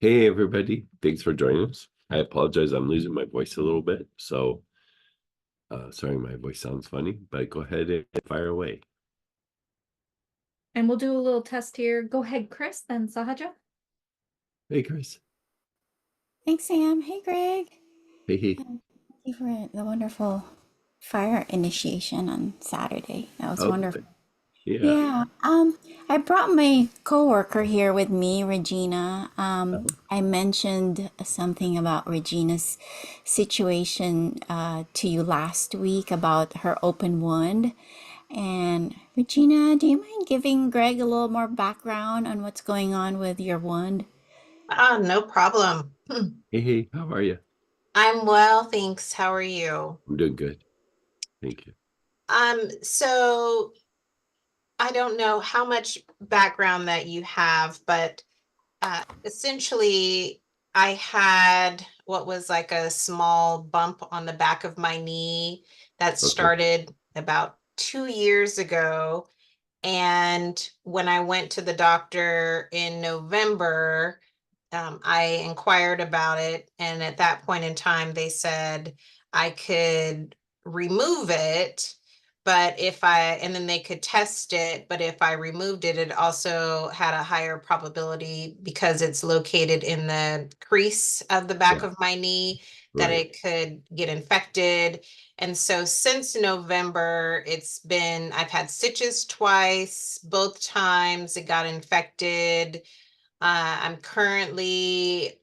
Hey everybody, thanks for joining us. I apologize, I'm losing my voice a little bit, so sorry my voice sounds funny, but go ahead and fire away. And we'll do a little test here. Go ahead, Chris, then Sahaja. Hey Chris. Thanks, Sam. Hey, Greg. Hey, hey. Thank you for the wonderful fire initiation on Saturday. That was Oh, wonderful. yeah. Yeah, I brought my coworker here with me, Regina. Oh, I mentioned something about Regina's situation to you last week about her open wound. And Regina, do you mind giving Greg a little more background on what's going on with your wound? No problem. hey, hey, how are you? I'm well, thanks. How are you? I'm doing good. Thank you. So I don't know how much background that you have, but essentially I had what was like a small bump on the back of my knee that Okay. started about 2 years ago. And when I went to the doctor in November, I inquired about it. And at that point in time, they said I could remove it, and then they could test it. But if I removed it, it also had a higher probability because it's located in the crease of the back Yeah, of my knee that right. it could get infected. And so since November, I've had stitches twice. Both times it got infected. I'm currently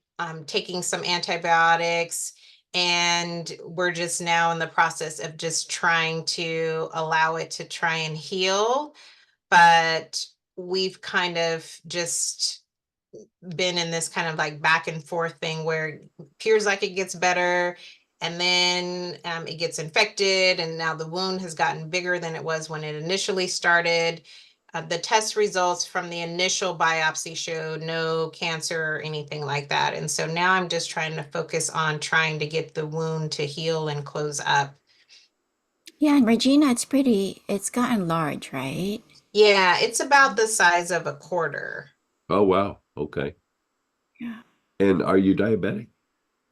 taking some antibiotics, and we're just now in the process of just trying to allow it to try and heal. But we've kind of just been in this kind of like back and forth thing where it appears like it gets better, and then it gets infected, and now the wound has gotten bigger than it was when it initially started. The test results from the initial biopsy showed no cancer or anything like that. And so now I'm just trying to focus on trying to get the wound to heal and close up. Yeah, and Regina, it's gotten large, right? Yeah, it's about the size of a quarter. Oh, wow. Okay. Yeah. And are you diabetic?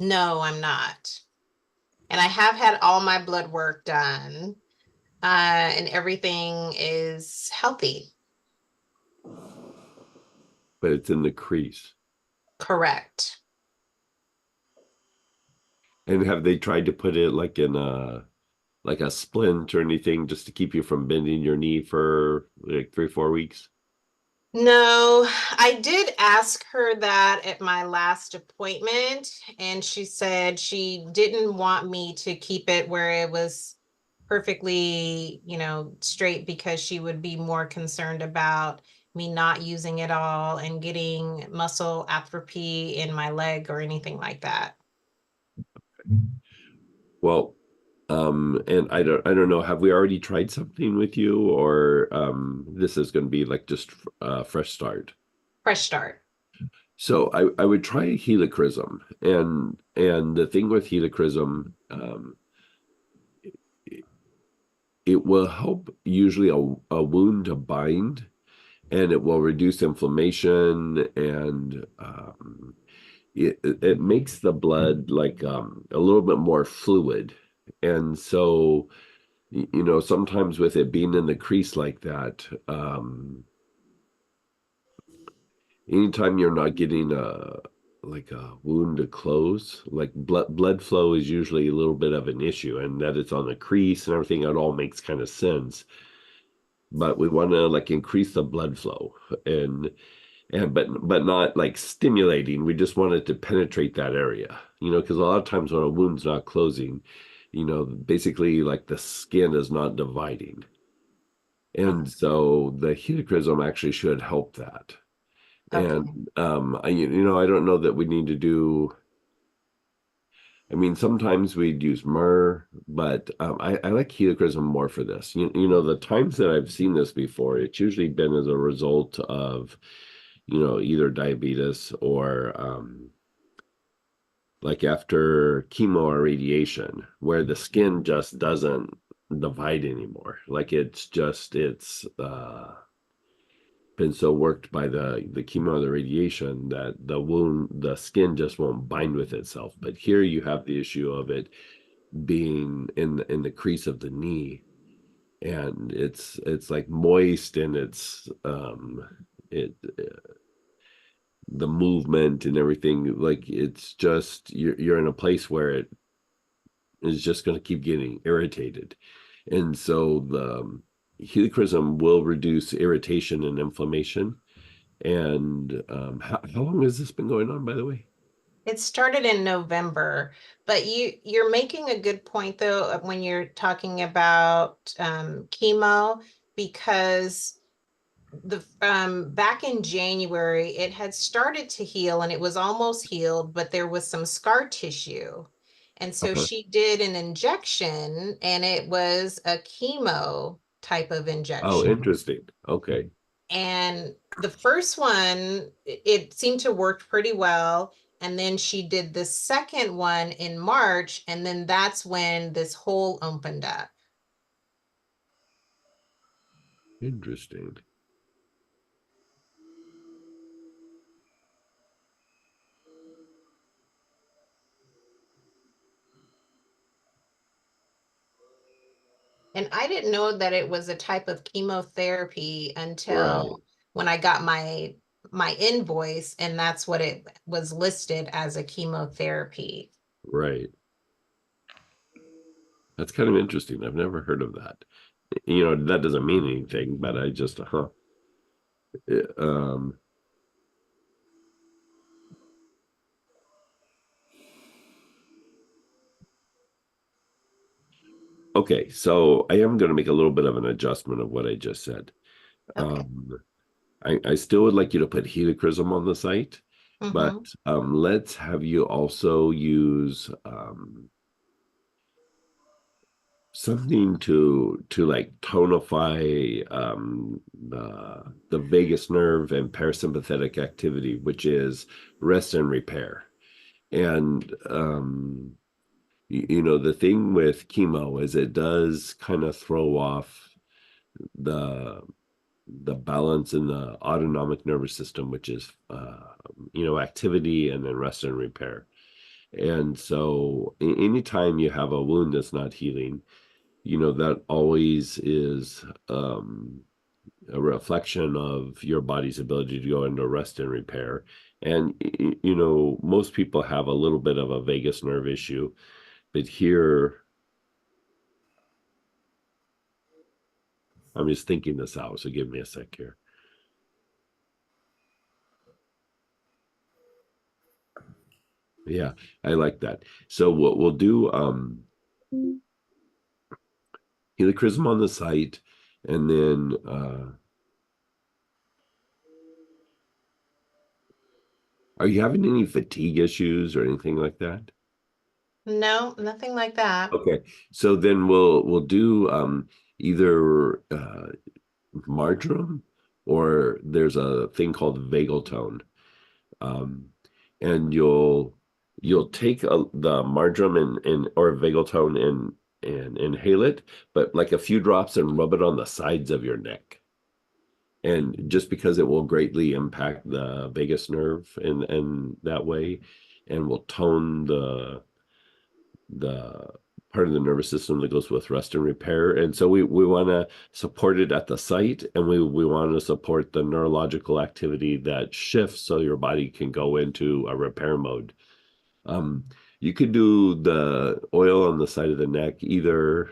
No, I'm not. And I have had all my blood work done, and everything is healthy. But it's in the crease. Correct. And have they tried to put it like in a splint or anything just to keep you from bending your knee for like 3, 4 weeks? No, I did ask her that at my last appointment, and she said she didn't want me to keep it where it was perfectly, straight, because she would be more concerned about me not using it all and getting muscle atrophy in my leg or anything like that. Well, and I don't know, have we already tried something with you, or this is going to be like just a fresh start? Fresh start. So I would try helichrysum, and the thing with helichrysum, it, it will help usually a wound to bind, and it will reduce inflammation, and it makes the blood like a little bit more fluid. And so sometimes with it being in the crease like that, anytime you're not getting a wound to close, like blood flow is usually a little bit of an issue, and that it's on the crease and everything, it all makes kind of sense. But we want to like increase the blood flow, and but not like stimulating. We just want it to penetrate that area, because a lot of times when a wound's not closing, basically like the skin is not dividing. And so the helichrysum actually should help that. Okay. And I don't know that we need to do. I mean, sometimes we'd use myrrh, but I like helichrysum more for this. The times that I've seen this before, it's usually been as a result of, either diabetes or like after chemo or radiation, where the skin just doesn't divide anymore. Like it's been so worked by the chemo, the radiation, that the skin just won't bind with itself. But here you have the issue of it being in the crease of the knee, and it's like moist, and it's it the movement and everything, like it's just you're in a place where it is just going to keep getting irritated. And so the helichrysum will reduce irritation and inflammation. And how long has this been going on, by the way? It started in November, but you're making a good point though when you're talking about chemo, because the back in January it had started to heal and it was almost healed, but there was some scar tissue. And so Uh-huh. she did an injection and it was a chemo type of Oh, injection. interesting. Okay. And the first one, it seemed to work pretty well. And then she did the second one in March, and then that's when this hole opened up. Interesting. And I didn't know that it was a type of chemotherapy Right. until when I got my invoice, and that's what it was listed as, a chemotherapy. Right. That's kind of interesting. I've never heard of that. You know, that doesn't mean anything, but I just, Um, okay, so I am going to make a little bit of an adjustment of what I just said. Okay. Um, I still would like you to put helichrysum on the site, but Mm-hmm. let's have you also use something to like tonify the vagus nerve and parasympathetic activity, which is rest and repair. And you know, the thing with chemo is it does kind of throw off the balance in the autonomic nervous system, which is you know, activity and then rest and repair. And so anytime you have a wound that's not healing, you know, that always is a reflection of your body's ability to go into rest and repair. And you know, most people have a little bit of a vagus nerve issue, but here I'm just thinking this out, so give me a sec here. Yeah, I like that. So what we'll do, helichrysum on the site, and then are you having any fatigue issues or anything like that? No, nothing like that. Okay, so then we'll do either marjoram, or there's a thing called vagal tone. Um, and you'll take the marjoram and or vagal tone and inhale it, but like a few drops, and rub it on the sides of your neck. And just because it will greatly impact the vagus nerve and that way, and will tone the part of the nervous system that goes with rest and repair. And so we want to support it at the site, and we want to support the neurological activity that shifts so your body can go into a repair mode. Um, you could do the oil on the side of the neck either,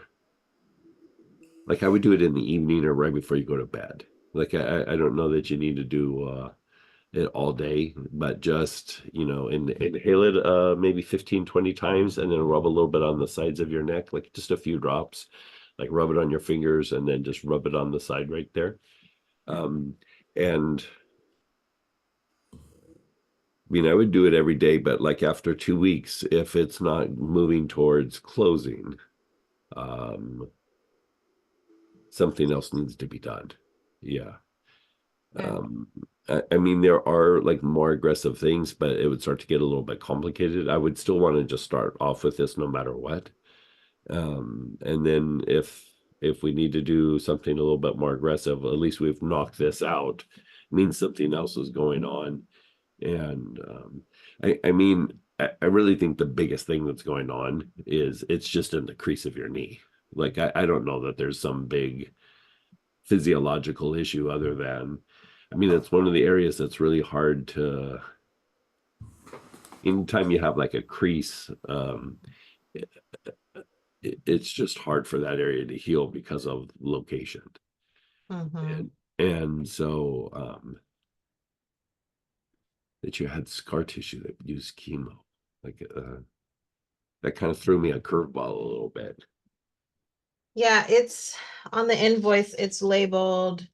like I would do it in the evening or right before you go to bed. Like I don't know that you need to do it all day, but just, you know, inhale it maybe 15-20 times, and then rub a little bit on the sides of your neck, like just a few drops, like rub it on your fingers and then just rub it on the side right there. Um, and I mean, I would do it every day, but like after 2 weeks, if it's not moving towards closing, um, something else needs to be done. Yeah. Okay. Um, I mean, there are like more aggressive things, but it would start to get a little bit complicated. I would still want to just start off with this no matter what. And then if we need to do something a little bit more aggressive, at least we've knocked this out. means something else is going on. And I mean, I really think the biggest thing that's going on is it's just in the crease of your knee. Like I don't know that there's some big physiological issue other than, I mean, it's one of the areas that's really hard to, anytime you have like a crease, it's just hard for that area to heal because of location. Mhm. And so that you had scar tissue that used chemo, like that kind of threw me a curveball a little bit. Yeah, it's on the invoice, it's labeled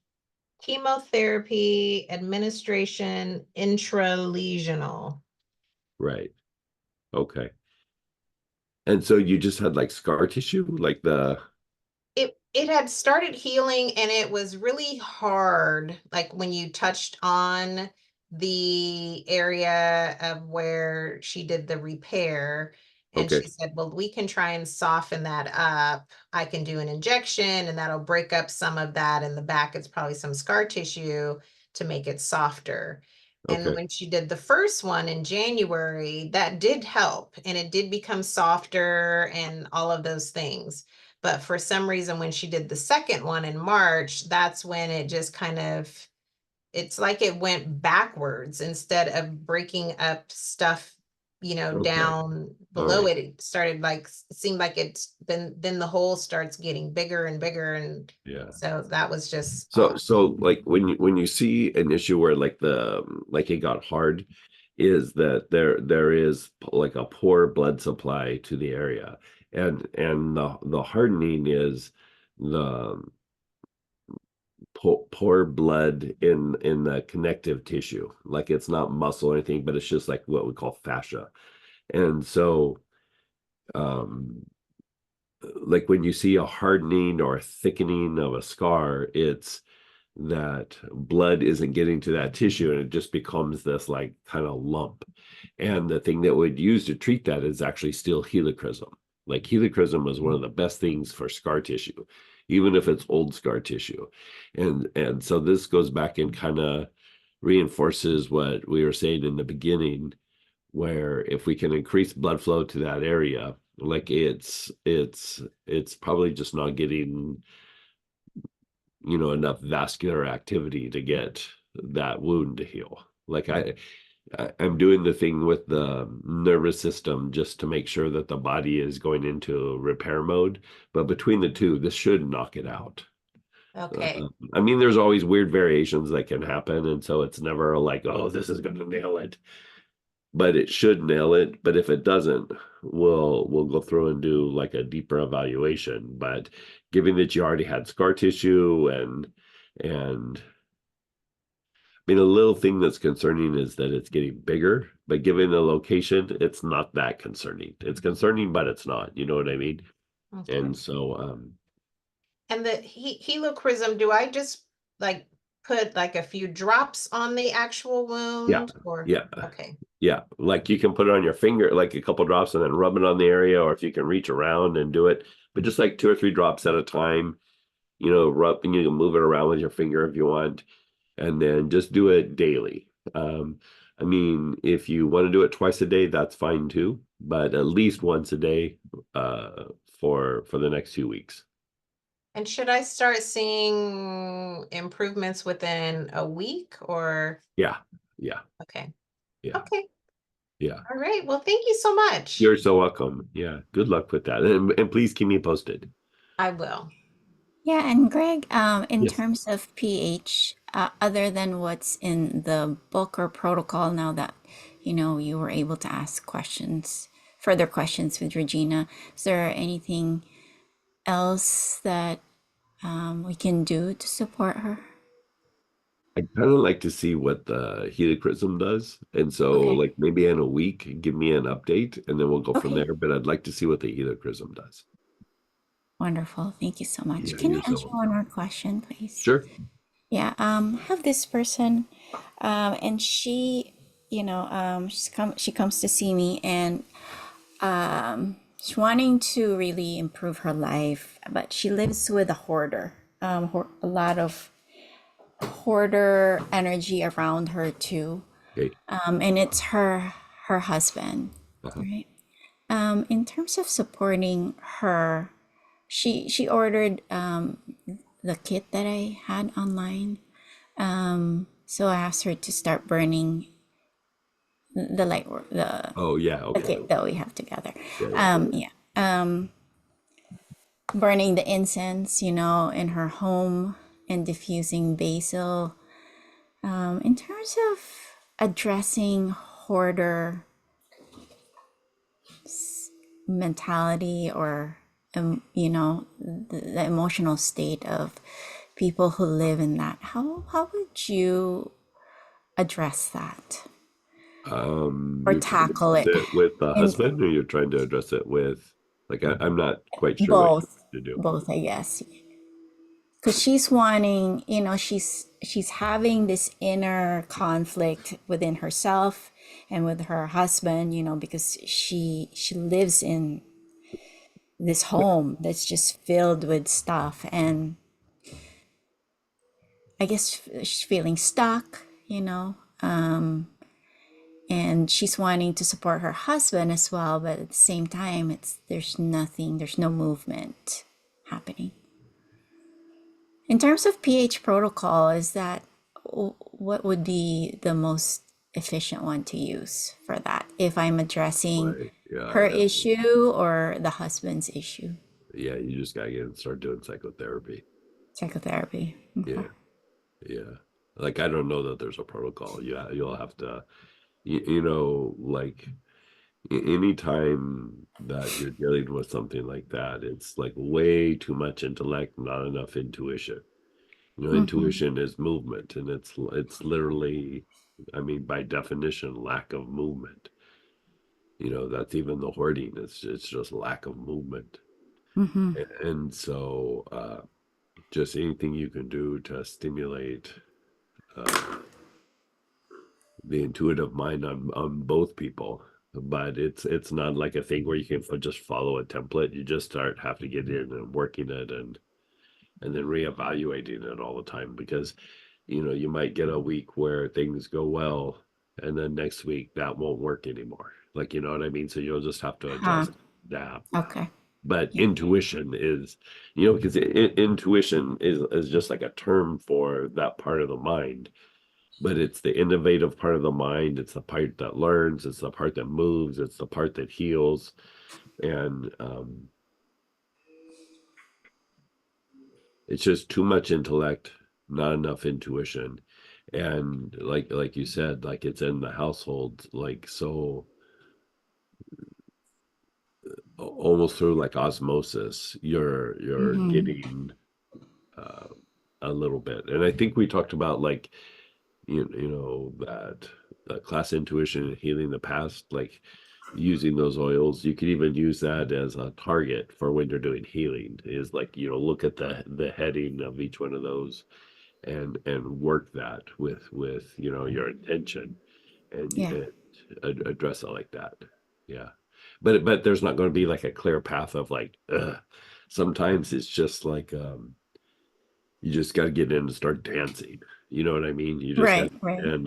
chemotherapy administration intralesional. Right. Okay. And so you just had like scar tissue, like the, It had started healing and it was really hard, like when you touched on the area of where she did the repair. And okay, she said, well, we can try and soften that up. I can do an injection and that'll break up some of that in the back. It's probably some scar tissue to make it softer. And okay, when she did the first one in January, that did help and it did become softer and all of those things. But for some reason, when she did the second one in March, that's when it just kind of, it's like it went backwards instead of breaking up stuff, okay. down All below right. it. It started like, it seemed like it's then the hole starts getting bigger and bigger. And Yeah. so that was just So, off. so like when you see an issue where like like it got hard, is that there is like a poor blood supply to the area, and the hardening is the poor blood in the connective tissue. Like it's not muscle or anything, but it's just like what we call fascia. And so, um, like when you see a hardening or a thickening of a scar, it's that blood isn't getting to that tissue and it just becomes this like kind of lump. And the thing that would use to treat that is actually still helichrysum. Like helichrysum was one of the best things for scar tissue, even if it's old scar tissue. And so this goes back and kind of reinforces what we were saying in the beginning, where if we can increase blood flow to that area, like it's probably just not getting enough vascular activity to get that wound to heal. Like I'm doing the thing with the nervous system just to make sure that the body is going into repair mode, but between the two, this should knock it out. Okay. I mean, there's always weird variations that can happen, and so it's never like, oh, this is going to nail it, but it should nail it. But if it doesn't, we'll go through and do like a deeper evaluation. But given that you already had scar tissue and I mean, a little thing that's concerning is that it's getting bigger, but given the location, it's not that concerning. It's concerning, but it's not. You know what I mean? Okay. And so, And the helichrysum, do I just like put like a few drops on the actual yeah, wound or? yeah, Okay. yeah. Like you can put it on your finger, like a couple drops, and then rub it on the area, or if you can reach around and do it, but just like 2 or 3 drops at a time. Rub, and you can move it around with your finger if you want, and then just do it daily. I mean, if you want to do it twice a day, that's fine too, but at least once a day, uh, for the next 2 weeks. And should I start seeing improvements within a week or? Yeah, yeah, Okay. yeah, Okay. yeah. All right. Well, thank you so much. You're so welcome. Yeah, good luck with that, and please keep me posted. I will. Yeah, and Greg, in Yes. terms of pH, other than what's in the book or protocol, now that you were able to ask further questions with Regina, is there anything else that we can do to support her? I kind of like to see what the helichrysum does. And so Okay. like maybe in a week, give me an update and then we'll go from Okay. there. But I'd like to see what the helichrysum does. Wonderful. Thank you so much. Yeah, Can I you're so ask you one welcome. more question, please? Sure. Yeah, have this person, and she comes to see me, and she's wanting to really improve her life, but she lives with a hoarder, a lot of hoarder energy around her too. Okay. And it's her husband, Uh-huh. right? In terms of supporting her, she ordered the kit that I had online. So I asked her to start burning the light work, Oh yeah. the Okay. kit that we have together. Yeah. Yeah. Yeah. Burning the incense, in her home and diffusing basil. In terms of addressing hoarder mentality or the emotional state of people who live in that, how would you address that or You're trying to tackle address it? it with the In husband, or you're trying to address it with, like, I'm not quite sure what you both, want to do. both, I guess, because she's wanting, she's having this inner conflict within herself and with her husband, because she lives in this home that's just filled with stuff, and I guess she's feeling stuck, and she's wanting to support her husband as well, but at the same time, there's no movement happening. In terms of pH protocol, is that what would be the most efficient one to use for that if I'm addressing Right. Yeah. her Yeah. issue or the husband's issue? Yeah. You just gotta get and start doing psychotherapy. Psychotherapy. Okay. Yeah. Yeah. Like, I don't know that there's a protocol. Yeah. You'll have to, like, anytime that you're dealing with something like that, it's like way too much intellect, not enough intuition. Intuition is movement, and it's literally, I mean, by definition, lack of movement. That's even the hoarding. It's just lack of movement. Mm-hmm. And so just anything you can do to stimulate the intuitive mind on both people. But it's not like a thing where you can just follow a template. You just have to get in and working it, and then reevaluating it all the time, because you might get a week where things go well, and then next week that won't work anymore. Like, you know what I mean? So you'll just have to Huh. adjust, adapt. Okay. But Yeah. intuition is, because intuition is just like a term for that part of the mind. But it's the innovative part of the mind. It's the part that learns. It's the part that moves. It's the part that heals. And it's just too much intellect, not enough intuition. And like you said, like, it's in the household, like, so almost through like osmosis, you're Mm-hmm. getting uh, a little bit. And I think we talked about, like, that class intuition and healing the past, like, using those oils. You could even use that as a target for when you're doing healing, is like, look at the heading of each one of those, and work that with your intention, Yeah. and address it like that. Yeah. But there's not going to be like a clear path of, like, sometimes it's just like, you just got to get in and start dancing. You know what I mean? You just got Right. to Right. get in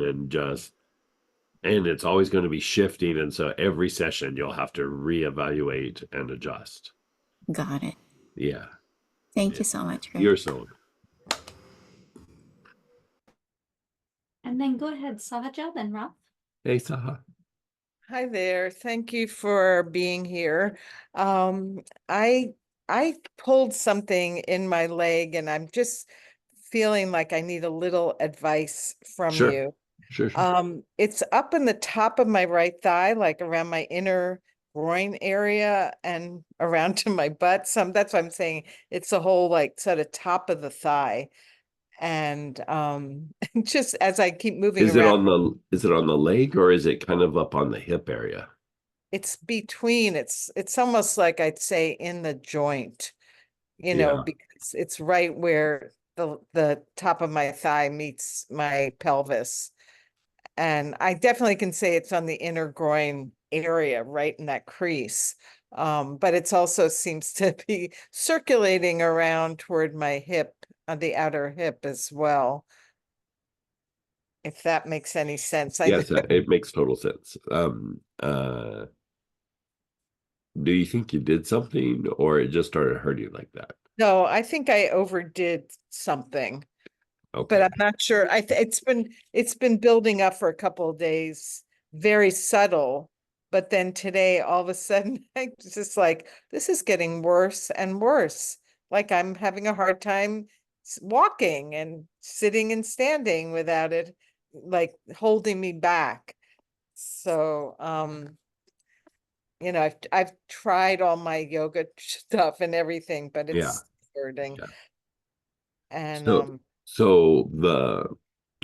and it's always going to be shifting. And so every session you'll have to reevaluate and adjust. Got it. Yeah. Thank Yeah. you so much, Greg. You're so. And then go ahead, Sahaja, then Ralph. Hey, Saha. Hi there. Thank you for being here. I pulled something in my leg, and I'm just feeling like I need a little advice from Sure. you. Sure. Sure. It's up in the top of my right thigh, like around my inner groin area and around to my butt. That's what I'm saying. It's the whole, like, sort of top of the thigh. And just as I keep moving around, Is it on the leg, or is it kind of up on the hip area? it's between, it's almost like I'd say in the joint, Yeah. because it's right where the top of my thigh meets my pelvis. And I definitely can say it's on the inner groin area, right in that crease. But it's also seems to be circulating around toward my hip, on the outer hip as well. if that makes any sense. I Yes, know. it makes total sense. Do you think you did something or it just started hurting like that? No, I think I overdid something, but Okay. I'm not sure. It's been building up for a couple of days, very subtle. But then today, all of a sudden, I was just like, this is getting worse and worse. Like I'm having a hard time walking and sitting and standing without it, like holding me back. So, I've tried all my yoga stuff and everything, but Yeah. it's hurting. Yeah. And So so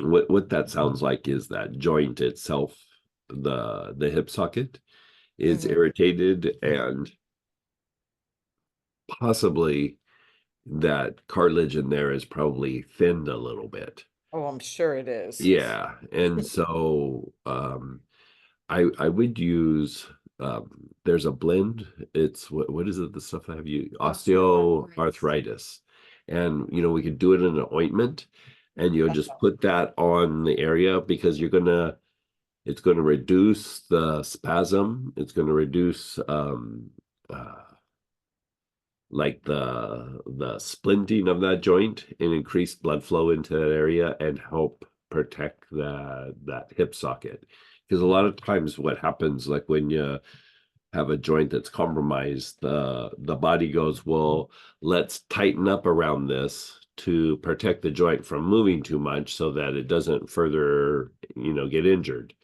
what that sounds like is that joint itself, the hip socket is mhm. irritated, and possibly that cartilage in there is probably thinned a little bit. Oh, I'm sure it is. Yeah. And so I would use there's a blend. It's what is it, the stuff I have you osteoarthritis. And we could do it in an ointment, and you'll just put that on the area because it's gonna reduce the spasm, it's gonna reduce uh like the splinting of that joint and increase blood flow into that area and help protect that hip socket. Because a lot of times what happens, like when you have a joint that's compromised, the body goes, well, let's tighten up around this to protect the joint from moving too much so that it doesn't further, get injured.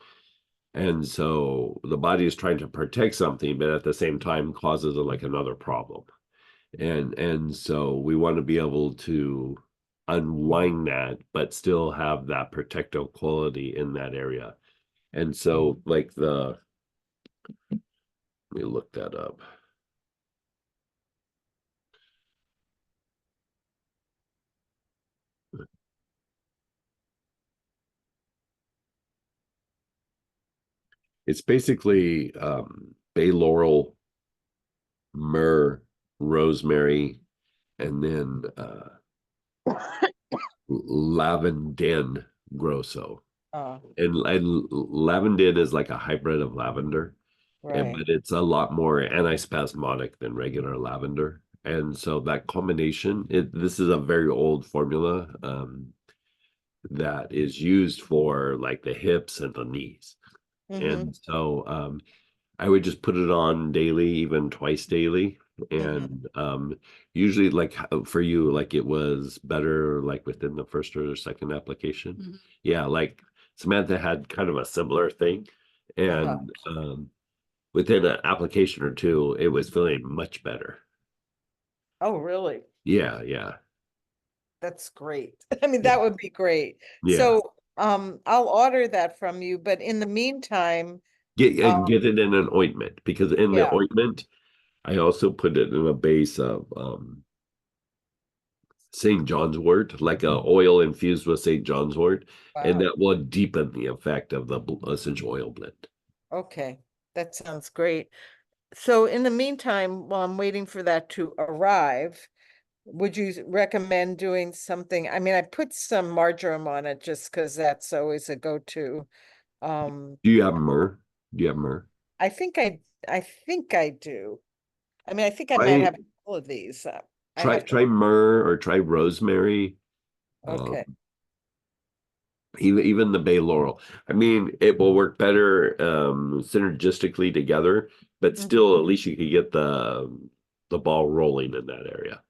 And so the body is trying to protect something, but at the same time causes like another problem. And so we want to be able to unwind that but still have that protective quality in that area. And so like let me look that up. It's basically bay laurel, myrrh, rosemary, and then lavandin grosso. Oh, And lavandin is like a hybrid of lavender, right. but it's a lot more antispasmodic than regular lavender. And so that combination, this is a very old formula that is used for like the hips and the knees. Mm-hmm. And so I would just put it on daily, even twice daily. Mm-hmm. And usually like for you, like it was better like within the first or second application. Yeah, like Samantha had kind of a similar thing. Uh-huh. And within an application or two, it was feeling much better. Oh, really? Yeah, yeah, That's great. I mean, yeah, that would be great. yeah. So, I'll order that from you, but in the meantime, Get it in an ointment, because in the yeah, ointment, I also put it in a base of St. John's wort, like a oil infused with St. John's wort, and wow. that will deepen the effect of the essential oil blend. Okay, that sounds great. So in the meantime, while I'm waiting for that to arrive, would you recommend doing something? I mean, I put some marjoram on it just because that's always a go-to. Um, Do you have myrrh? Do you have myrrh? I think I do. I mean, I think I might Try have all of these. I try have to, try myrrh or try rosemary. Um, okay. even the bay laurel. I mean, it will work better synergistically together, but Mhm. still, at least you can get the ball rolling in that area.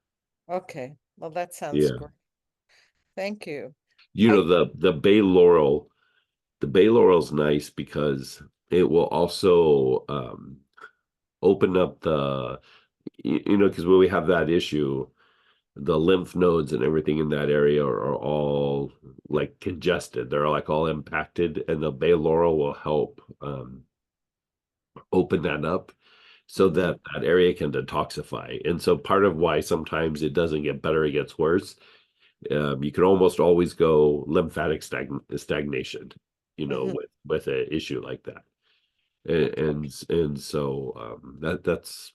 Okay, well, that sounds Yeah, great. Thank you. you know I, the bay laurel. The bay laurel's nice because it will also open up because when we have that issue, the lymph nodes and everything in that area are all like congested. They're like all impacted, and the bay laurel will help open that up so Mhm, that that area can detoxify. And so part of why sometimes it doesn't get better, it gets worse. You can almost always go lymphatic stagnation, mhm. with an issue like that. And so that's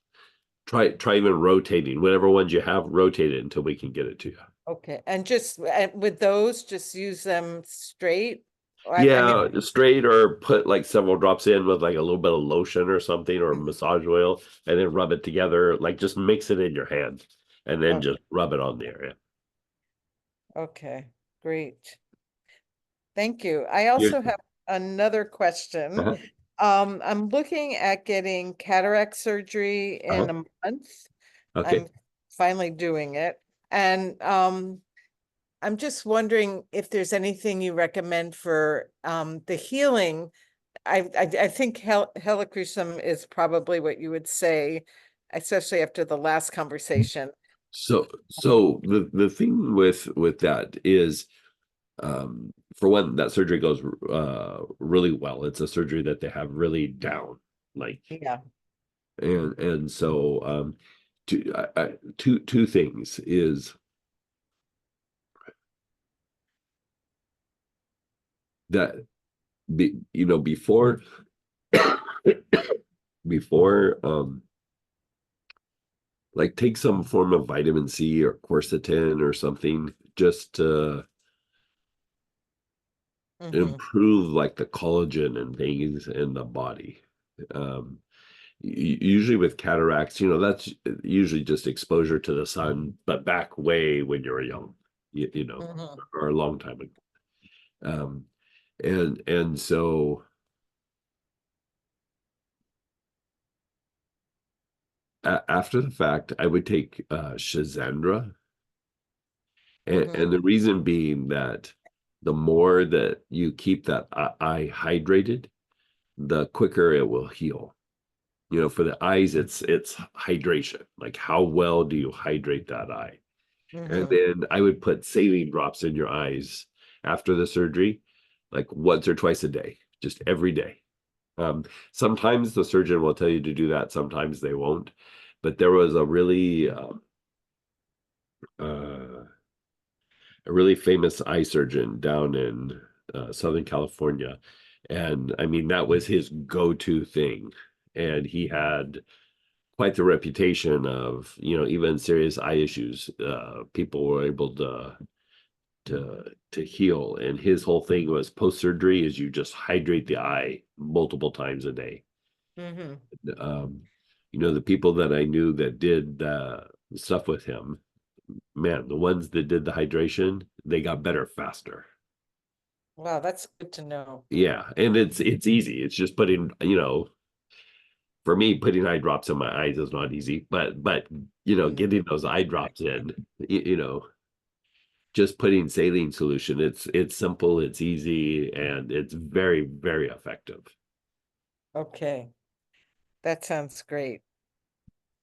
try even rotating whatever ones you have, rotate it until we can get it to you. Okay, and just with those, just use them straight. I mean, Yeah, straight or put like several drops in with like a little bit of lotion or something or massage oil and then rub it together. Like just mix it in your hand and then oh, just rub it on the area. okay, great. Thank you. I You're, also have another question. uh-huh. I'm looking at getting cataract surgery in Uh-huh. a month. Okay. I'm finally doing it. And I'm just wondering if there's anything you recommend for the healing. I think helichrysum is probably what you would say, especially after the last conversation. So the thing with that is for one, that surgery goes really well. It's a surgery that they have really down, like Yeah. and so two things is that before before like take some form of vitamin C or quercetin or something just to Mm-hmm. improve like the collagen and things in the body. Um, Usually with cataracts, that's usually just exposure to the sun, but back way when you were young, Mm-hmm. or a long time ago. And so after the fact, I would take Shazandra, Mm-hmm. and the reason being that the more that you keep that eye hydrated, the quicker it will heal. For the eyes, it's hydration. Like how well do you hydrate that eye? And Mm-hmm. then I would put saline drops in your eyes after the surgery, like once or twice a day, just every day. Sometimes the surgeon will tell you to do that, sometimes they won't. But there was uh, a really famous eye surgeon down in Southern California. And I mean, that was his go-to thing. And he had quite the reputation of, even serious eye issues, people were able to heal. And his whole thing was post-surgery is you just hydrate the eye multiple times a day. Mm-hmm. Um, the people that I knew that did stuff with him, man, the ones that did the hydration, they got better faster. Wow, that's good to know. Yeah, and it's easy. It's just putting, for me, putting eye drops in my eyes is not easy, but getting those eye drops in, just putting saline solution, it's simple, it's easy, and it's very, very effective. Okay, that sounds great.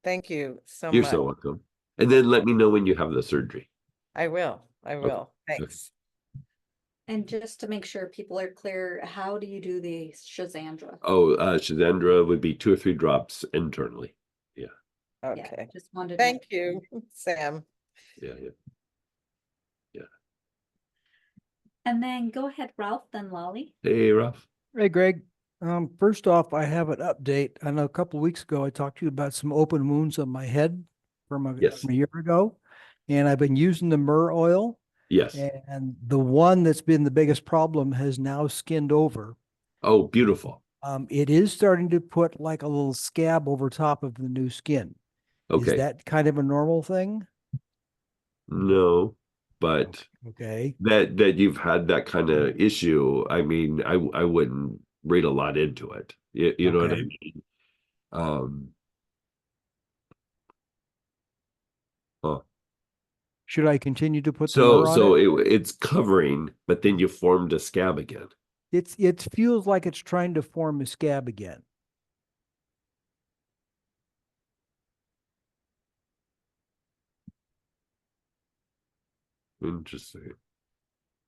Thank you so You're much. so welcome. And then let me know when you have the surgery. I will. I Okay. will. Okay. Thanks. And just to make sure people are clear, how do you do the Shazandra? Oh, Shazandra would be 2 or 3 drops internally. Yeah, Yeah, Okay. just wanted to. Thank you, Sam. yeah, yeah, yeah. And then go ahead, Ralph, then Lolly. Hey, Ralph. Hey, Greg. First off, I have an update. I know a couple of weeks ago I talked to you about some open wounds on my head Yes, from a year ago, and I've been using the myrrh oil, yes. and the one that's been the biggest problem has now skinned over. Oh, beautiful. It is starting to put like a little scab over top of the new skin. Is Okay. that kind of a normal thing? No, but Okay. that you've had that kind of issue. I mean, I wouldn't read a lot into it. You know what I Okay. mean? Um, huh. Should I continue to put the So myrrh on so it? it's covering, but then you formed a scab again. It feels like it's trying to form a scab again. Interesting.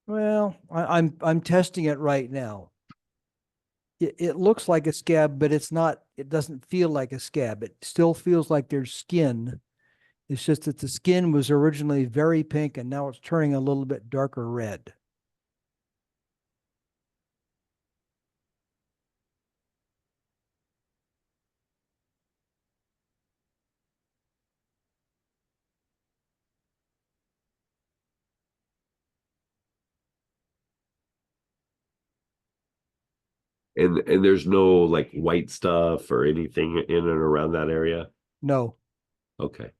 Well, I'm testing it right now. It looks like a scab, but it's not, it doesn't feel like a scab. It still feels like there's skin. It's just that the skin was originally very pink and now it's turning a little bit darker red. And there's no like white stuff or anything in and around that area? No. Okay.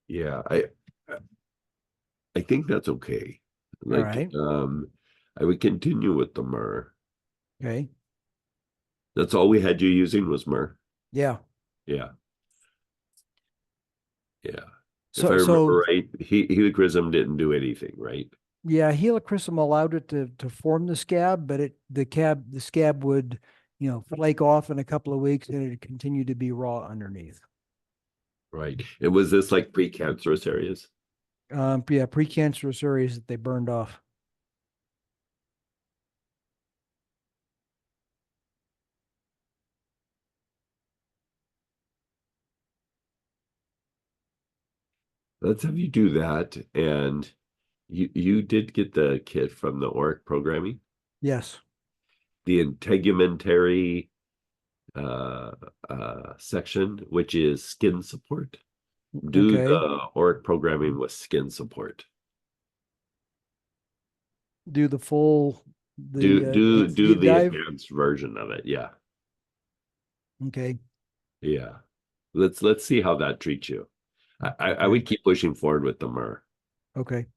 Yeah, I think that's okay. All Like, right. I would continue with the Myrrh. Okay. That's all we had you using was Myrrh. Yeah. Yeah, yeah. If I So remember right, helichrysum didn't do anything, right? yeah, helichrysum allowed it to form the scab, but the scab would, flake off in a couple of weeks and it'd continue to be raw underneath. Right. And was this like precancerous areas? Yeah, precancerous areas that they burned off. Let's have you do that. And you did get the kit from the Auric programming, Yes. the integumentary section, which is skin support. Do Okay. the Auric programming with skin support. Do the full Do deep the dive. advanced version of it. Yeah. Okay. Yeah. Let's see how that treats you. I Okay. would keep pushing forward with the Myrrh. Okay.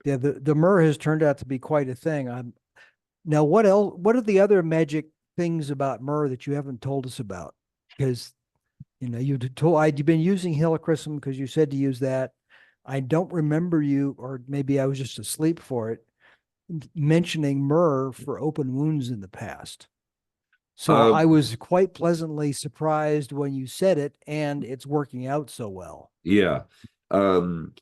Yeah, the Myrrh has turned out to be quite a thing. Now what else? What are the other magic things about Myrrh that you haven't told us about? Because you've been using helichrysum because you said to use that. I don't remember you, or maybe I was just asleep for it, mentioning Myrrh for open wounds in the past. So I Um, was quite pleasantly surprised when you said it, and it's working out so well. yeah. Um,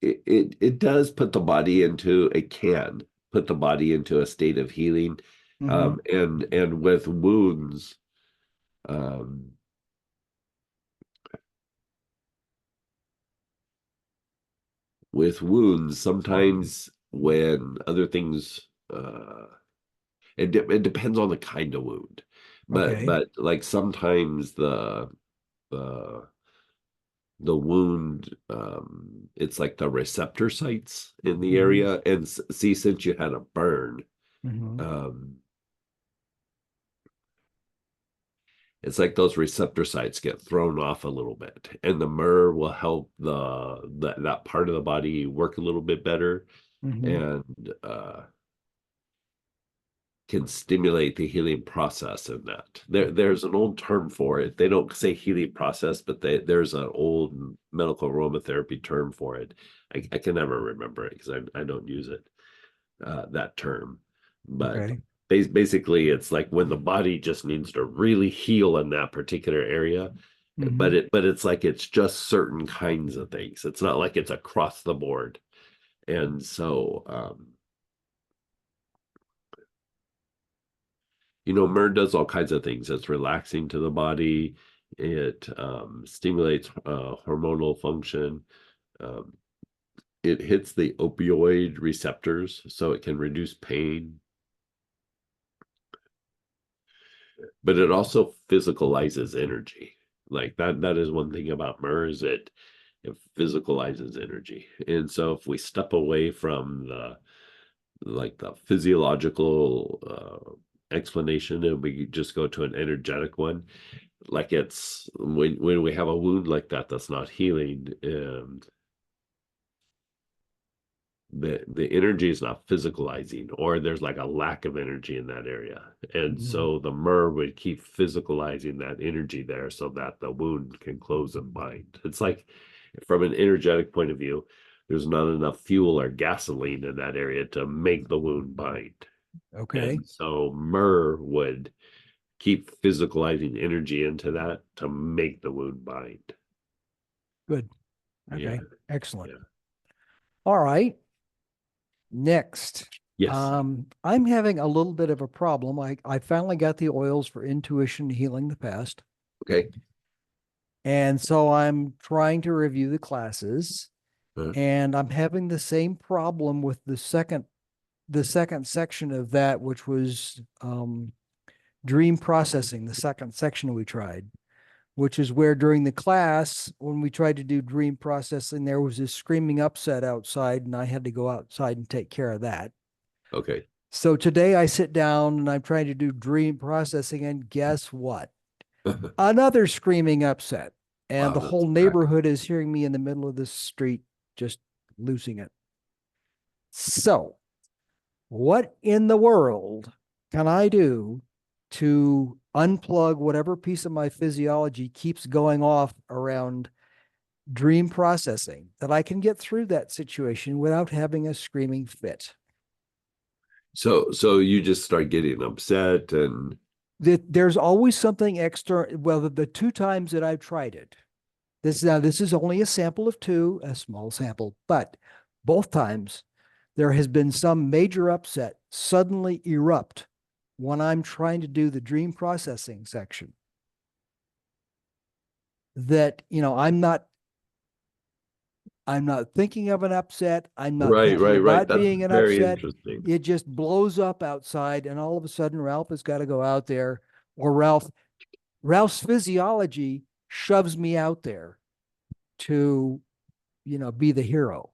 it does put the body into it can put the body into a state of healing. Mm-hmm. And um, with wounds, sometimes when other things, it depends on the kind of wound, Okay. but like sometimes the the wound, it's like the receptor sites in the Mm-hmm. area. And see, since you had a burn, Mm-hmm. um, it's like those receptor sites get thrown off a little bit, and the Myrrh will help that part of the body work a little bit better, Mm-hmm. and can stimulate the healing process in that. There's an old term for it. They don't say healing process, but there's an old medical aromatherapy term for it. I can never remember it because I don't use it, that term. But Okay. basically, it's like when the body just needs to really heal in that particular area. Mm-hmm. But it's like it's just certain kinds of things. It's not like it's across the board. And so Myrrh does all kinds of things. It's relaxing to the body. It stimulates hormonal function. Um, it hits the opioid receptors, so it can reduce pain. But it also physicalizes energy. Like that is one thing about Myrrh, is it physicalizes energy. And so if we step away from the physiological explanation, and we just go to an energetic one, like it's when we have a wound like that that's not healing, and the energy is not physicalizing, or there's like a lack of energy in that area. And Mm-hmm. so the Myrrh would keep physicalizing that energy there so that the wound can close and bind. It's like, from an energetic point of view, there's not enough fuel or gasoline in that area to make the wound bind. Okay. And so Myrrh would keep physicalizing energy into that to make the wound bind. Good. Yeah, Okay. Excellent. yeah. All right. Next. Yes. I'm having a little bit of a problem. I finally got the oils for intuition healing the past. Okay. And so I'm trying to review the classes. And I'm having the same problem with the second section of that, which was dream processing, the second section we tried, which is where during the class, when we tried to do dream processing, there was this screaming upset outside, and I had to go outside and take care of that. Okay. So today I sit down and I'm trying to do dream processing, and guess what? Another screaming upset. And Wow, the that's whole bad. neighborhood is hearing me in the middle of the street, just losing it. So, what in the world can I do to unplug whatever piece of my physiology keeps going off around dream processing that I can get through that situation without having a screaming fit? So you just start getting upset and There's always something external. Well, the two times that I've tried it, this is only a sample of two, a small sample, but both times there has been some major upset suddenly erupt when I'm trying to do the dream processing section. That, I'm not thinking of an upset. I'm not thinking right. about That's being an very upset. interesting. It just blows up outside, and all of a sudden Ralph has got to go out there, or Ralph's physiology shoves me out there to, be the hero.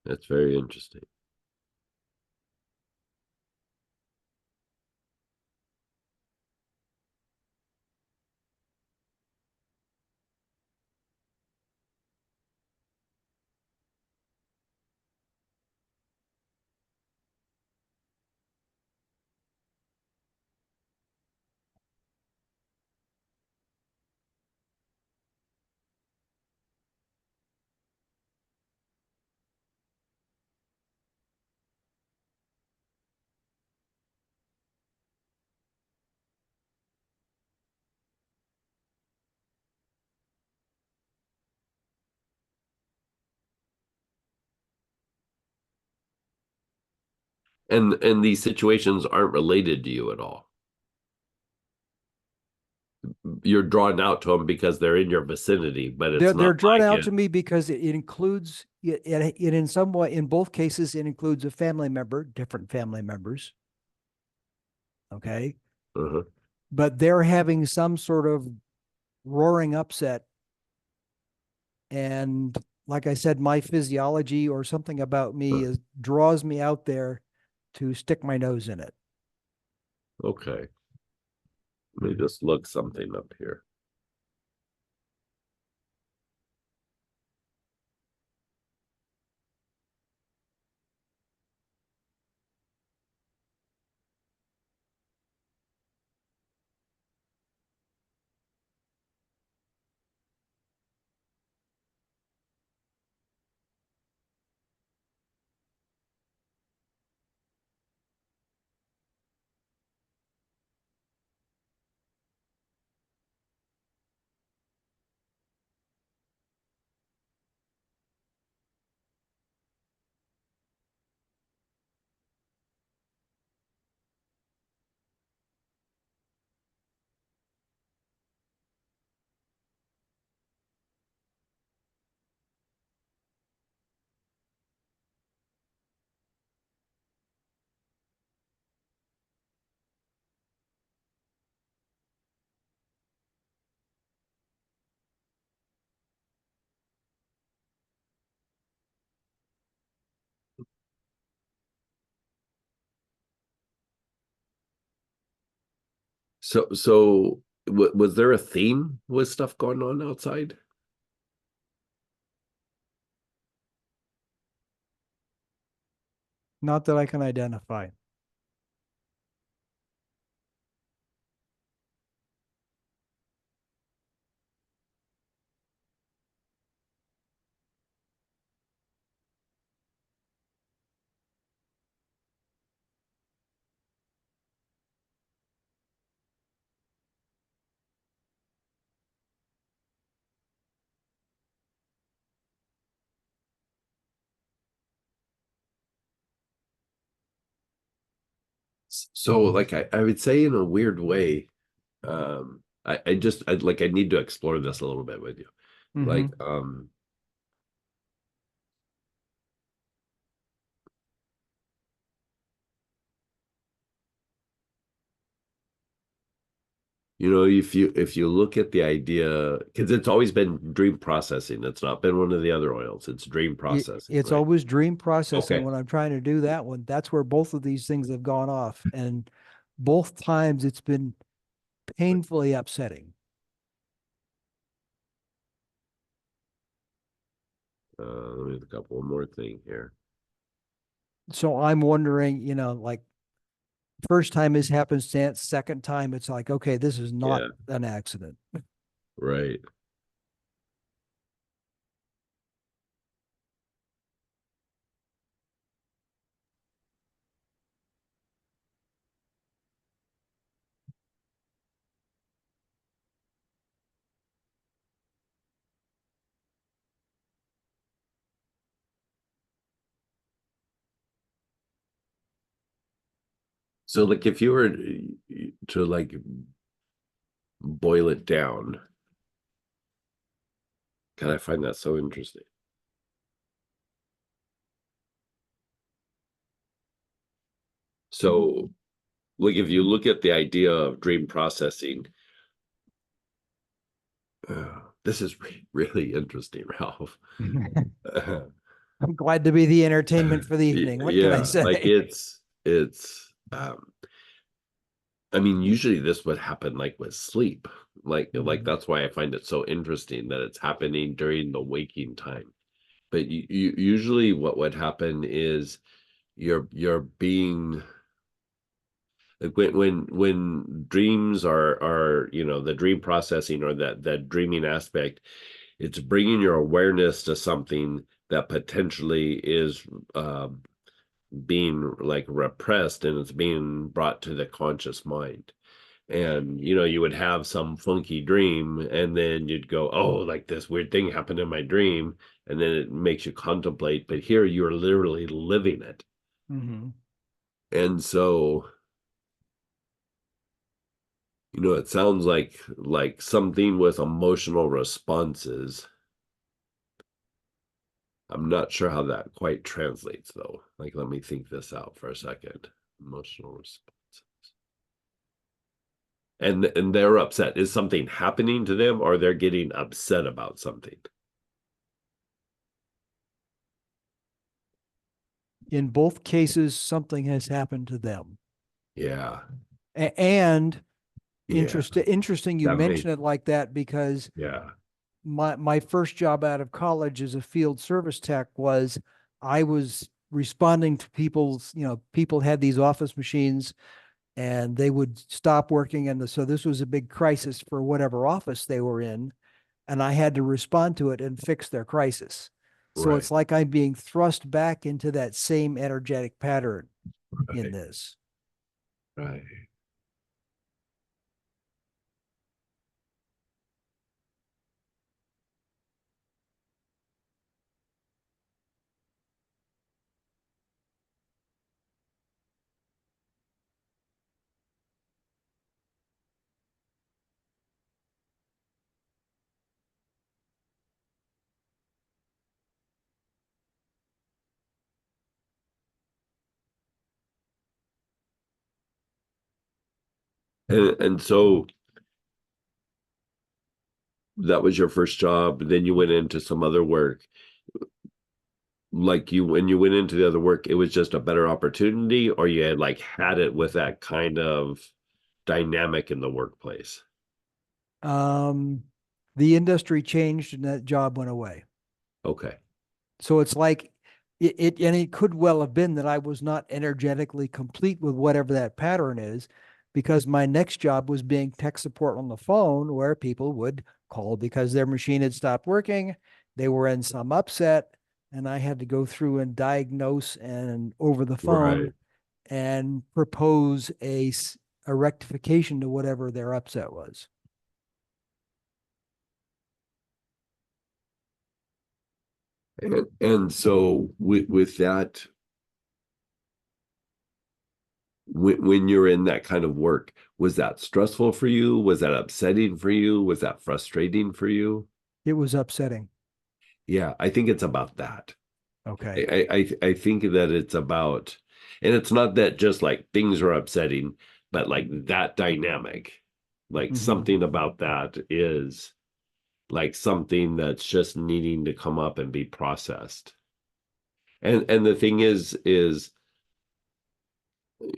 That's very interesting. And these situations aren't related to you at all. You're drawn out to them because they're in your vicinity, but it's They're not drawn like out to me because it includes it in some way. In both cases, it includes a family member, different family members. Okay, Uh-huh. but they're having some sort of roaring upset, and like I said, my physiology or something about me draws me out there to stick my nose in it. Okay. Let me just look something up here. So was there a theme with stuff going on outside? Not that I can identify. So like I would say in a weird way, I need to explore this a little bit with you. Like, Mhm. if you look at the idea, because it's always been dream processing, it's not been one of the other oils, it's dream processing, It's right? always dream processing Okay. when I'm trying to do that one. That's where both of these things have gone off. And both times it's been painfully upsetting. Let me look up one more thing here. So I'm wondering, like first time is happenstance, second time it's like, okay, this is not Yeah, an accident. right. So like if you were to like boil it down, God, I find that so interesting. So like if you look at the idea of dream processing, this is really interesting, Ralph. I'm glad to be the entertainment for the evening. What can I Yeah, like say? it's I mean, usually this would happen like with sleep. Like Mhm. that's why I find it so interesting that it's happening during the waking time. But usually what would happen is you're being like when dreams are the dream processing or that dreaming aspect, it's bringing your awareness to something that potentially is being like repressed, and it's being brought to the conscious mind. And you would have some funky dream, and then you'd go, oh, like this weird thing happened in my dream, and then it makes you contemplate, but here you're literally living it. Mhm. And so it sounds like something with emotional responses. I'm not sure how that quite translates though. Like, let me think this out for a second. Emotional responses. And they're upset. Is something happening to them, or they're getting upset about something? In both cases, something has happened to them. Yeah. And Yeah. interesting you That makes mention it like that because yeah. my first job out of college as a field service tech was I was responding to people had these office machines and they would stop working. And so this was a big crisis for whatever office they were in. And I had to respond to it and fix their crisis. So Right. it's like I'm being thrust back into that same energetic pattern in Right. this. Right. And so that was your first job, then you went into some other work. Like, when you went into the other work, it was just a better opportunity, or you had it with that kind of dynamic in the workplace? Um, the industry changed and that job went away. Okay. So it's like and it could well have been that I was not energetically complete with whatever that pattern is, because my next job was being tech support on the phone where people would call because their machine had stopped working, they were in some upset, and I had to go through and diagnose and over the phone Right. and propose a rectification to whatever their upset was. And so with that, when you're in that kind of work, was that stressful for you? Was that upsetting for you? Was that frustrating for you? It was upsetting. Yeah, I think it's about that. Okay. I think that it's about, and it's not that just like things are upsetting, but like that dynamic, like something about that is like something that's just needing to come up and be processed. And the thing is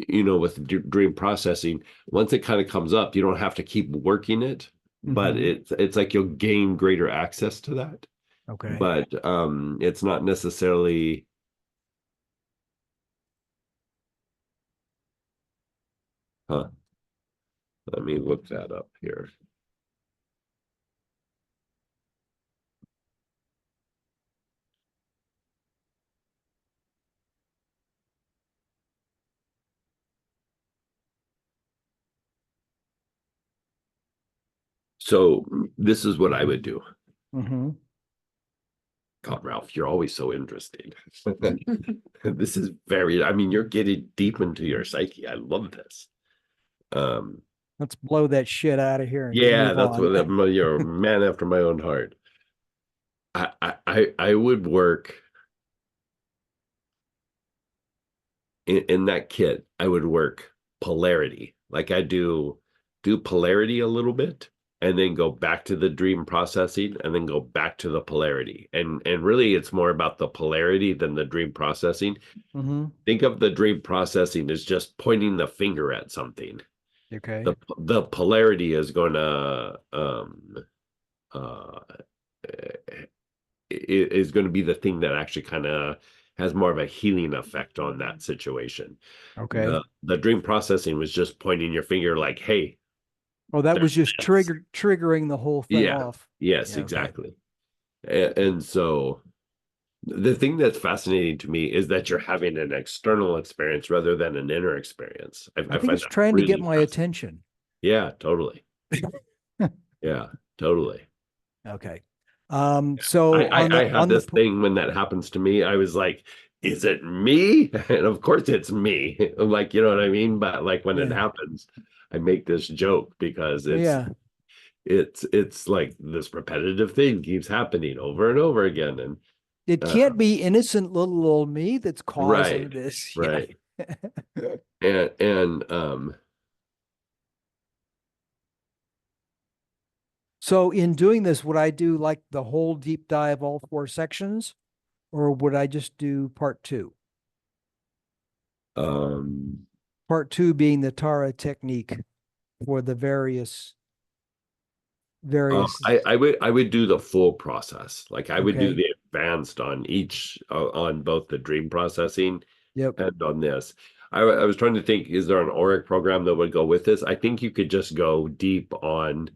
with dream processing, once it kind of comes up, you don't have to keep working it, but it's like you'll gain greater access to that. Okay. But it's not necessarily. Huh. Let me look that up here. So this is what I would do. God, Ralph, you're always so interesting. This is I mean, you're getting deep into your psyche. I love this. Let's blow that shit out of here and Yeah, move that's on. what you're a man after my own heart. I would work in that kit. I would work polarity. Like I do polarity a little bit and then go back to the dream processing and then go back to the polarity. And really it's more about the polarity than the dream processing. Think of the dream processing as just pointing the finger at something. Okay. The polarity is going to is going to be the thing that actually kind of has more of a healing effect on that situation. Okay. The dream processing was just pointing your finger like, hey. Oh, that was just triggering the whole thing off. Yes, Yeah, exactly. And so the thing that's fascinating to me is that you're having an external experience rather than an inner experience. I think find it's that trying to get really my attention. Yeah, totally. Yeah, totally. Okay. So I have this thing when that happens to me. I was like, is it me? And of course it's me. I'm like, you know what I mean? But like when it happens, I make this joke because it's like this repetitive thing keeps happening over and over again. And it can't be innocent little old me that's causing this. Right. Yeah. and So in doing this, would I do like the whole deep dive, all 4 sections, or would I just do part 2? Part 2 being the Tara technique for the various. I would do the full process. Like I would do Okay. the advanced on each on both the dream processing Yep. and on this. I was trying to think, is there an Auric program that would go with this? I think you could just go deep on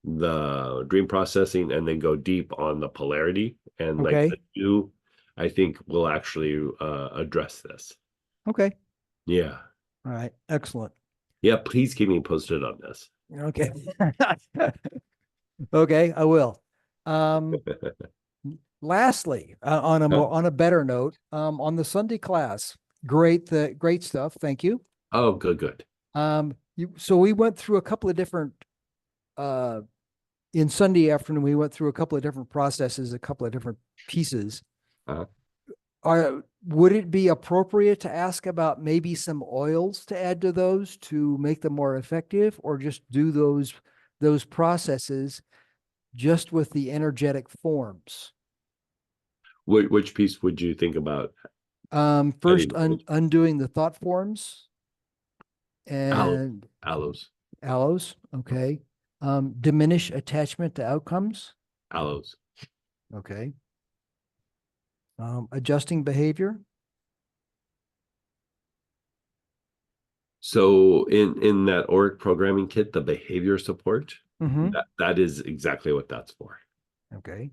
the dream processing and then go deep on the polarity, and like Okay. the two, I think will actually address this. Okay. Yeah. All right. Excellent. Yeah, please keep me posted on this. Okay. Okay, I will. Lastly, on a better note, on the Sunday class, great stuff. Thank you. Oh, good. So we went through a couple of different in Sunday afternoon, we went through a couple of different processes, a couple of different pieces. Would it be appropriate to ask about maybe some oils to add to those to make them more effective, or just do those processes just with the energetic forms? Which piece would you think about? First, undoing the thought forms and aloes. Okay. Diminish attachment to outcomes. Aloes. Okay. Adjusting behavior. So in that Auric programming kit, the behavior support, that is exactly what that's for. Okay.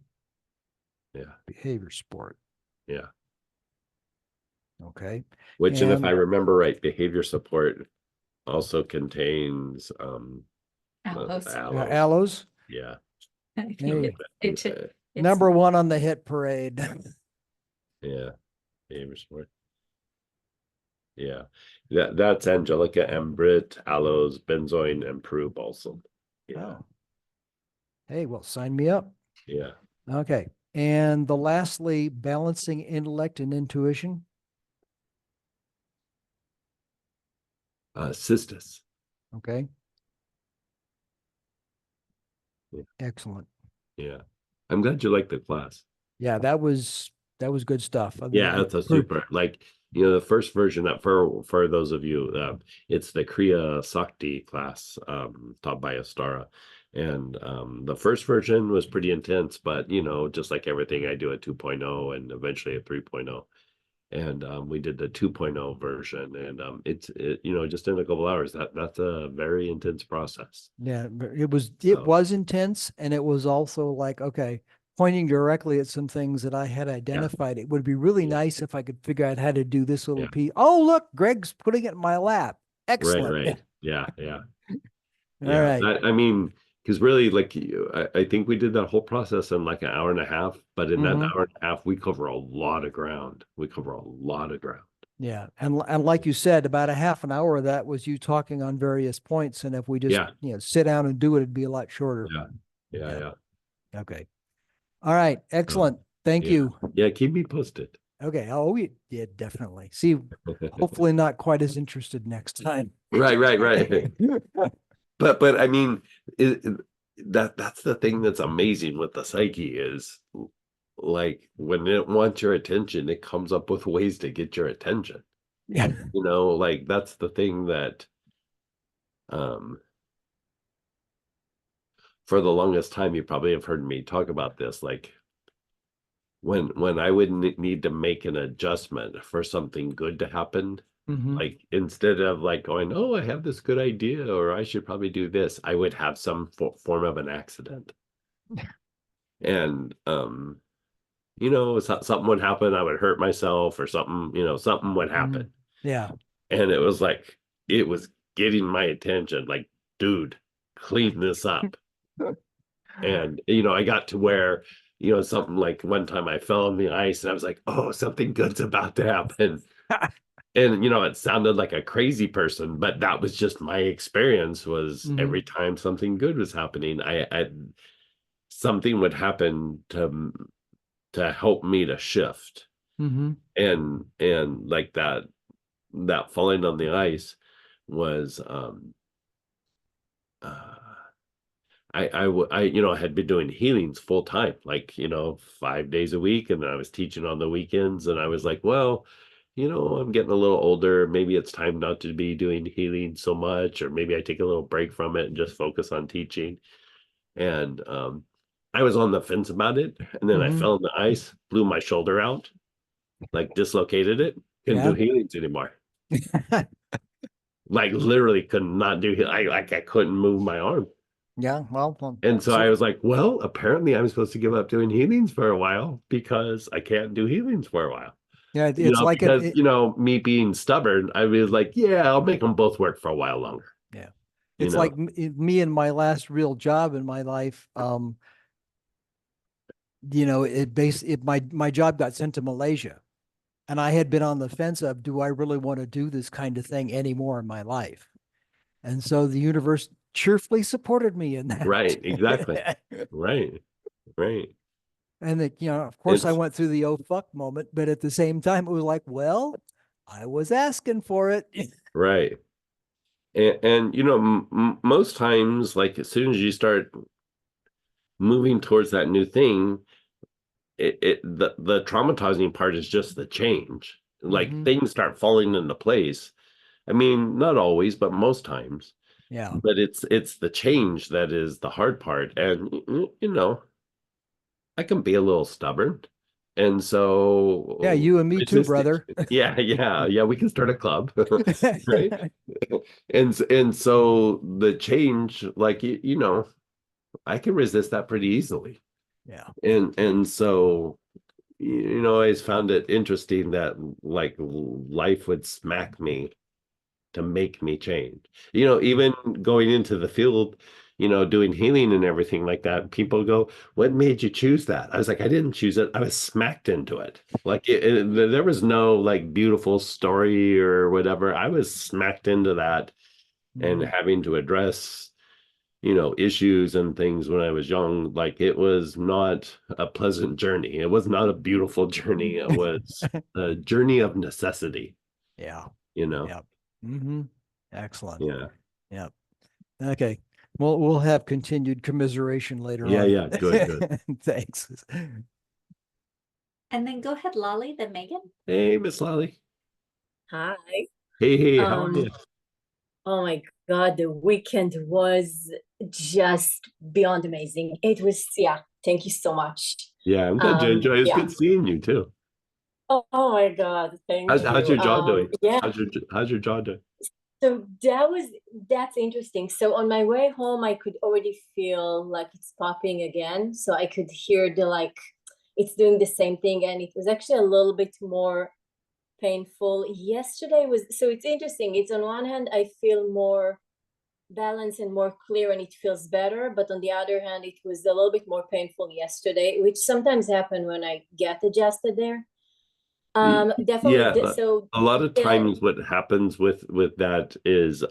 Yeah. Behavior support. Yeah. Okay. Which, and if I remember right, behavior support also contains aloes. Yeah. Hey, It's number 1 on the hit parade. Yeah. Behavior support. Yeah. That's Angelica, Ambrit, Aloes, Benzoin, and Peru balsam. Yeah. Oh, hey, well, sign me up. Yeah. Okay. And the lastly, balancing intellect and intuition. Cistus. Okay. Yeah. Excellent. Yeah. I'm glad you like the class. Yeah, that was good stuff. I mean, Yeah, that's a super, like, the first version that for those of you, it's the Kriya Sakti class, taught by Astara. And the first version was pretty intense, but just like everything, I do a 2.0 and eventually a 3.0. And we did the 2.0 version, and it's just in a couple hours. That's a very intense process. yeah, it was So intense, and it was also like, okay, pointing directly at some things that I had yeah, identified. It would be really yeah, nice if I could figure out how to do this little yeah, piece. Oh, look, Greg's putting it in my lap. right, Excellent. right, yeah, yeah. All Yeah, right. I mean, because really, like, I think we did that whole process in like an hour and a half, but in that Mhm. hour and a half, we cover a lot of ground. We cover a lot of ground. Yeah. And like you said, about a half an hour of that was you talking on various points. And if we just, Yeah, sit down and do it, it'd be a lot shorter. yeah, yeah, Yeah. yeah. Okay. All right. So, Excellent. Thank yeah, you. yeah. Keep me posted. Okay. Oh, we did definitely. See, hopefully not quite as interested next time. Right, right, right. But I mean, that's the thing that's amazing with the psyche is, like, when it wants your attention, it comes up with ways to get your attention. Yeah. Like, that's the thing that um for the longest time, you probably have heard me talk about this, like, when I would need to make an adjustment for something good to happen, Hmm. like, instead of like going, oh, I have this good idea, or I should probably do this, I would have some form of an accident. And something would happen, I would hurt myself, or something would happen. Yeah. And it was like, it was getting my attention, like, dude, clean this up. And I got to where, something like one time I fell on the ice and I was like, oh, something good's about to happen. And it sounded like a crazy person, but that was just my experience. Was Hmm. every time something good was happening, I something would happen to help me to shift. Hmm. And like that falling on the ice was uh I had been doing healings full time, like, 5 days a week, and then I was teaching on the weekends, and I was like, well, I'm getting a little older. Maybe it's time not to be doing healing so much, or maybe I take a little break from it and just focus on teaching. And I was on the fence about it, and then I Hmm. fell on the ice, blew my shoulder out, like, dislocated it, couldn't do Yeah. healings anymore. Like, literally could not do I couldn't move my arm. Yeah. Well, And so I so was like, well, apparently I'm supposed to give up doing healings for a while because I can't do healings for a while. yeah, it's like Because, me being stubborn, I was like, yeah, I'll make them both work for a while longer. yeah, You it's know, like me and my last real job in my life. My job got sent to Malaysia, and I had been on the fence of, do I really want to do this kind of thing anymore in my life? And so the universe cheerfully supported me in right, exactly. that. Right, right. And that, of course I It's went through the oh fuck moment, but at the same time, it was like, well, I was asking for it. right. And most times, like, as soon as you start moving towards that new thing, the traumatizing part is just the change. Like, Hmm. things start falling into place. I mean, not always, but most times. Yeah. But it's the change that is the hard part. And I can be a little stubborn. And Yeah, so you and me too, resisting. brother. Yeah, yeah, yeah, we can start a club. Right. And so the change, like, I can resist that pretty easily. Yeah. And so I always found it interesting that, like, life would smack me to make me change. Even going into the field, doing healing and everything like that, people go, what made you choose that? I was like, I didn't choose it. I was smacked into it. Like there was no like beautiful story or whatever. I was smacked into that and having to address, issues and things when I was young. Like it was not a pleasant journey. It was not a beautiful journey. It was a journey of necessity, Yeah. you know? Yep. Mm-hmm. Excellent. Yeah. Yep. Okay. Well, we'll have continued commiseration later Yeah. on. Yeah. Good, good. Thanks. And then go ahead, Lolly, then Megan. Hey, Miss Lally. Hi. Hey, how are Um, you? oh my God, the weekend was just beyond amazing. It was, yeah, thank you so much. Yeah, I'm glad you enjoy it. It's Yeah. good seeing you too. Oh my God, thank How's you. your jaw doing? Yeah, How's your jaw doing? so that's interesting. So on my way home, I could already feel like it's popping again. So I could hear it's doing the same thing, and it was actually a little bit more painful. Yesterday was, so it's interesting. It's on one hand, I feel more balanced and more clear and it feels better. But on the other hand, it was a little bit more painful yesterday, which sometimes happen when I get adjusted there. Definitely. Yeah, So a lot of the, times what happens with that is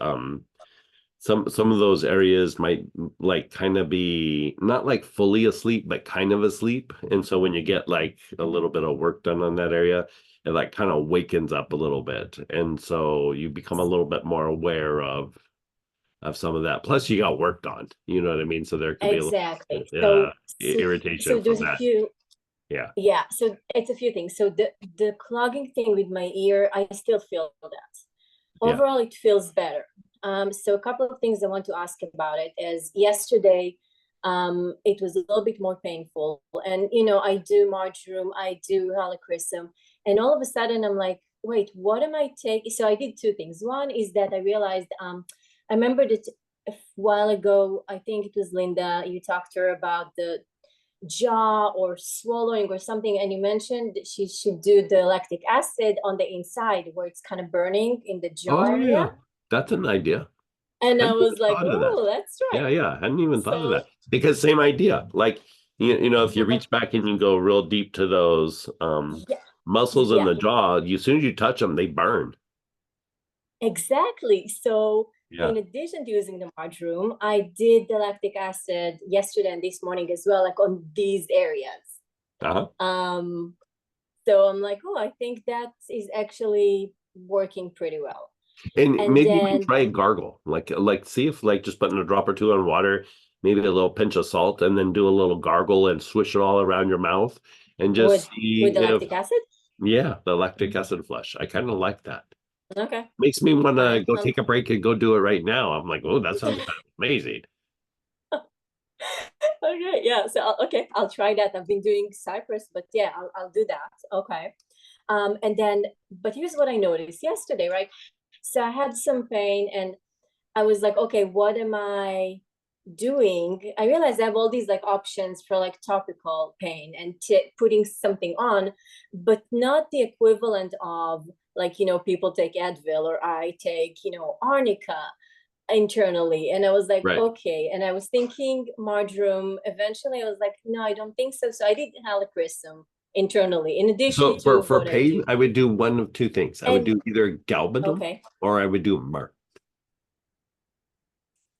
some of those areas might like kind of be not like fully asleep, but kind of asleep. And so when you get like a little bit of work done on that area, it like kind of wakens up a little bit. And so you become a little bit more aware of some of that. Plus you got worked on, you know what I mean? So there could be a exactly. little So irritation from there's a that. few. Yeah. Yeah, so it's a few things. So the clogging thing with my ear, I still feel that. Yeah. Overall, it feels better. So a couple of things I want to ask about it is yesterday, it was a little bit more painful. And, I do marjoram, I do helichrysum, and all of a sudden I'm like, wait, what am I taking? So I did two things. One is that I realized, I remember that a while ago, I think it was Linda, you talked to her about the jaw or swallowing or something, and you mentioned that she should do the lactic acid on the inside where it's kind of burning in the jaw Oh yeah, area. that's an idea. And I Hadn't even was like, thought of that. oh, that's Yeah, right. yeah. Hadn't even thought of So that. Because same idea. Like if you reach back and you go real deep to those yeah, muscles in yeah, the jaw, as soon as you touch them, they burn. exactly. So Yeah. in addition to using the marjoram, I did the lactic acid yesterday and this morning as well, like on these areas. Uh-huh. So I'm like, oh, I think that is actually working pretty well. And And maybe you then can try a gargle. Like see if like just putting a drop or two on water, maybe a little pinch of salt, and then do a little gargle and swish it all around your mouth and just see with the if lactic acid. yeah, the lactic acid flush. I kind of like that. Okay. Makes me want to Fine. go take a break and go do it right now. I'm like, oh, that sounds amazing. Okay, yeah. So okay, I'll try that. I've been doing Cypress, but yeah, I'll do that. Okay. And then, but here's what I noticed yesterday, right? So I had some pain, and I was like, okay, what am I doing? I realized I have all these like options for like topical pain and putting something on, but not the equivalent of like people take Advil or I take arnica internally. And I was like, Right. okay. And I was thinking marjoram. Eventually I was like, no, I don't think so. So I did helichrysum internally in addition So to for what I pain, do. I would do one of two things. I would And do either galbanum okay, or I would do myrrh.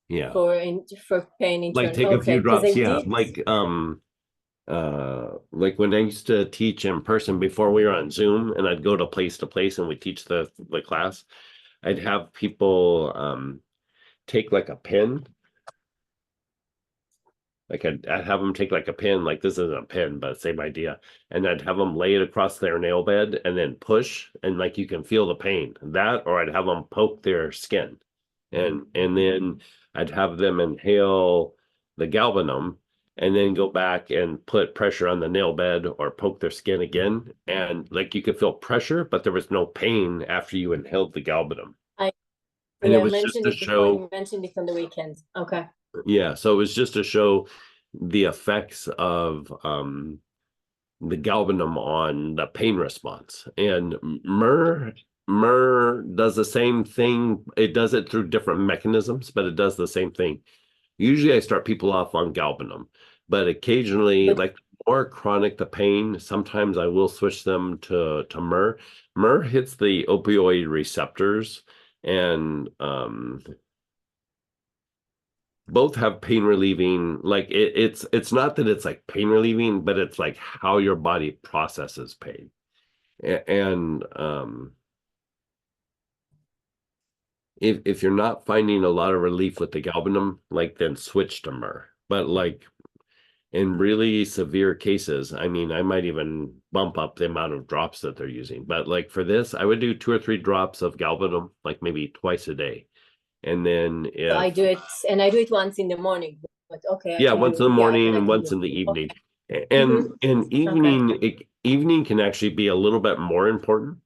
Yeah. for pain Like internally. take a Okay, few because I drops. Yeah. did. Like when I used to teach in person before we were on Zoom and I'd go to place and we teach the class, I'd have people take like a pen. Like I'd have them take like a pin, like this isn't a pin, but same idea. And I'd have them lay it across their nail bed and then push, and like you can feel the pain. That, or I'd have them poke their skin, and then I'd have them inhale the galbanum, and then go back and put pressure on the nail bed or poke their skin again, and like you could feel pressure, but there was no pain after you inhaled the galbanum. And it Yeah, I was just mentioned to it before. show. You mentioned it on the weekend. Okay. Yeah, so it was just to show the effects of the galbanum on the pain response. And Myrrh does the same thing. It does it through different mechanisms, but it does the same thing. Usually I start people off on galbanum, but occasionally, But like more chronic the pain, sometimes I will switch them to myrrh. Myrrh hits the opioid receptors, and both have pain relieving. Like it's not that it's like pain relieving, but it's like how your body processes pain. And if you're not finding a lot of relief with the galbanum, like then switch to myrrh. But like in really severe cases, I mean, I might even bump up the amount of drops that they're using. But like for this, I would do 2 or 3 drops of galbanum, like maybe twice a day. And then so I if, do it, and I do it once in the morning. But okay, I yeah, can once in do, the yeah, morning then I and can once do. in the evening. Okay. And Okay. evening can actually be a little bit more important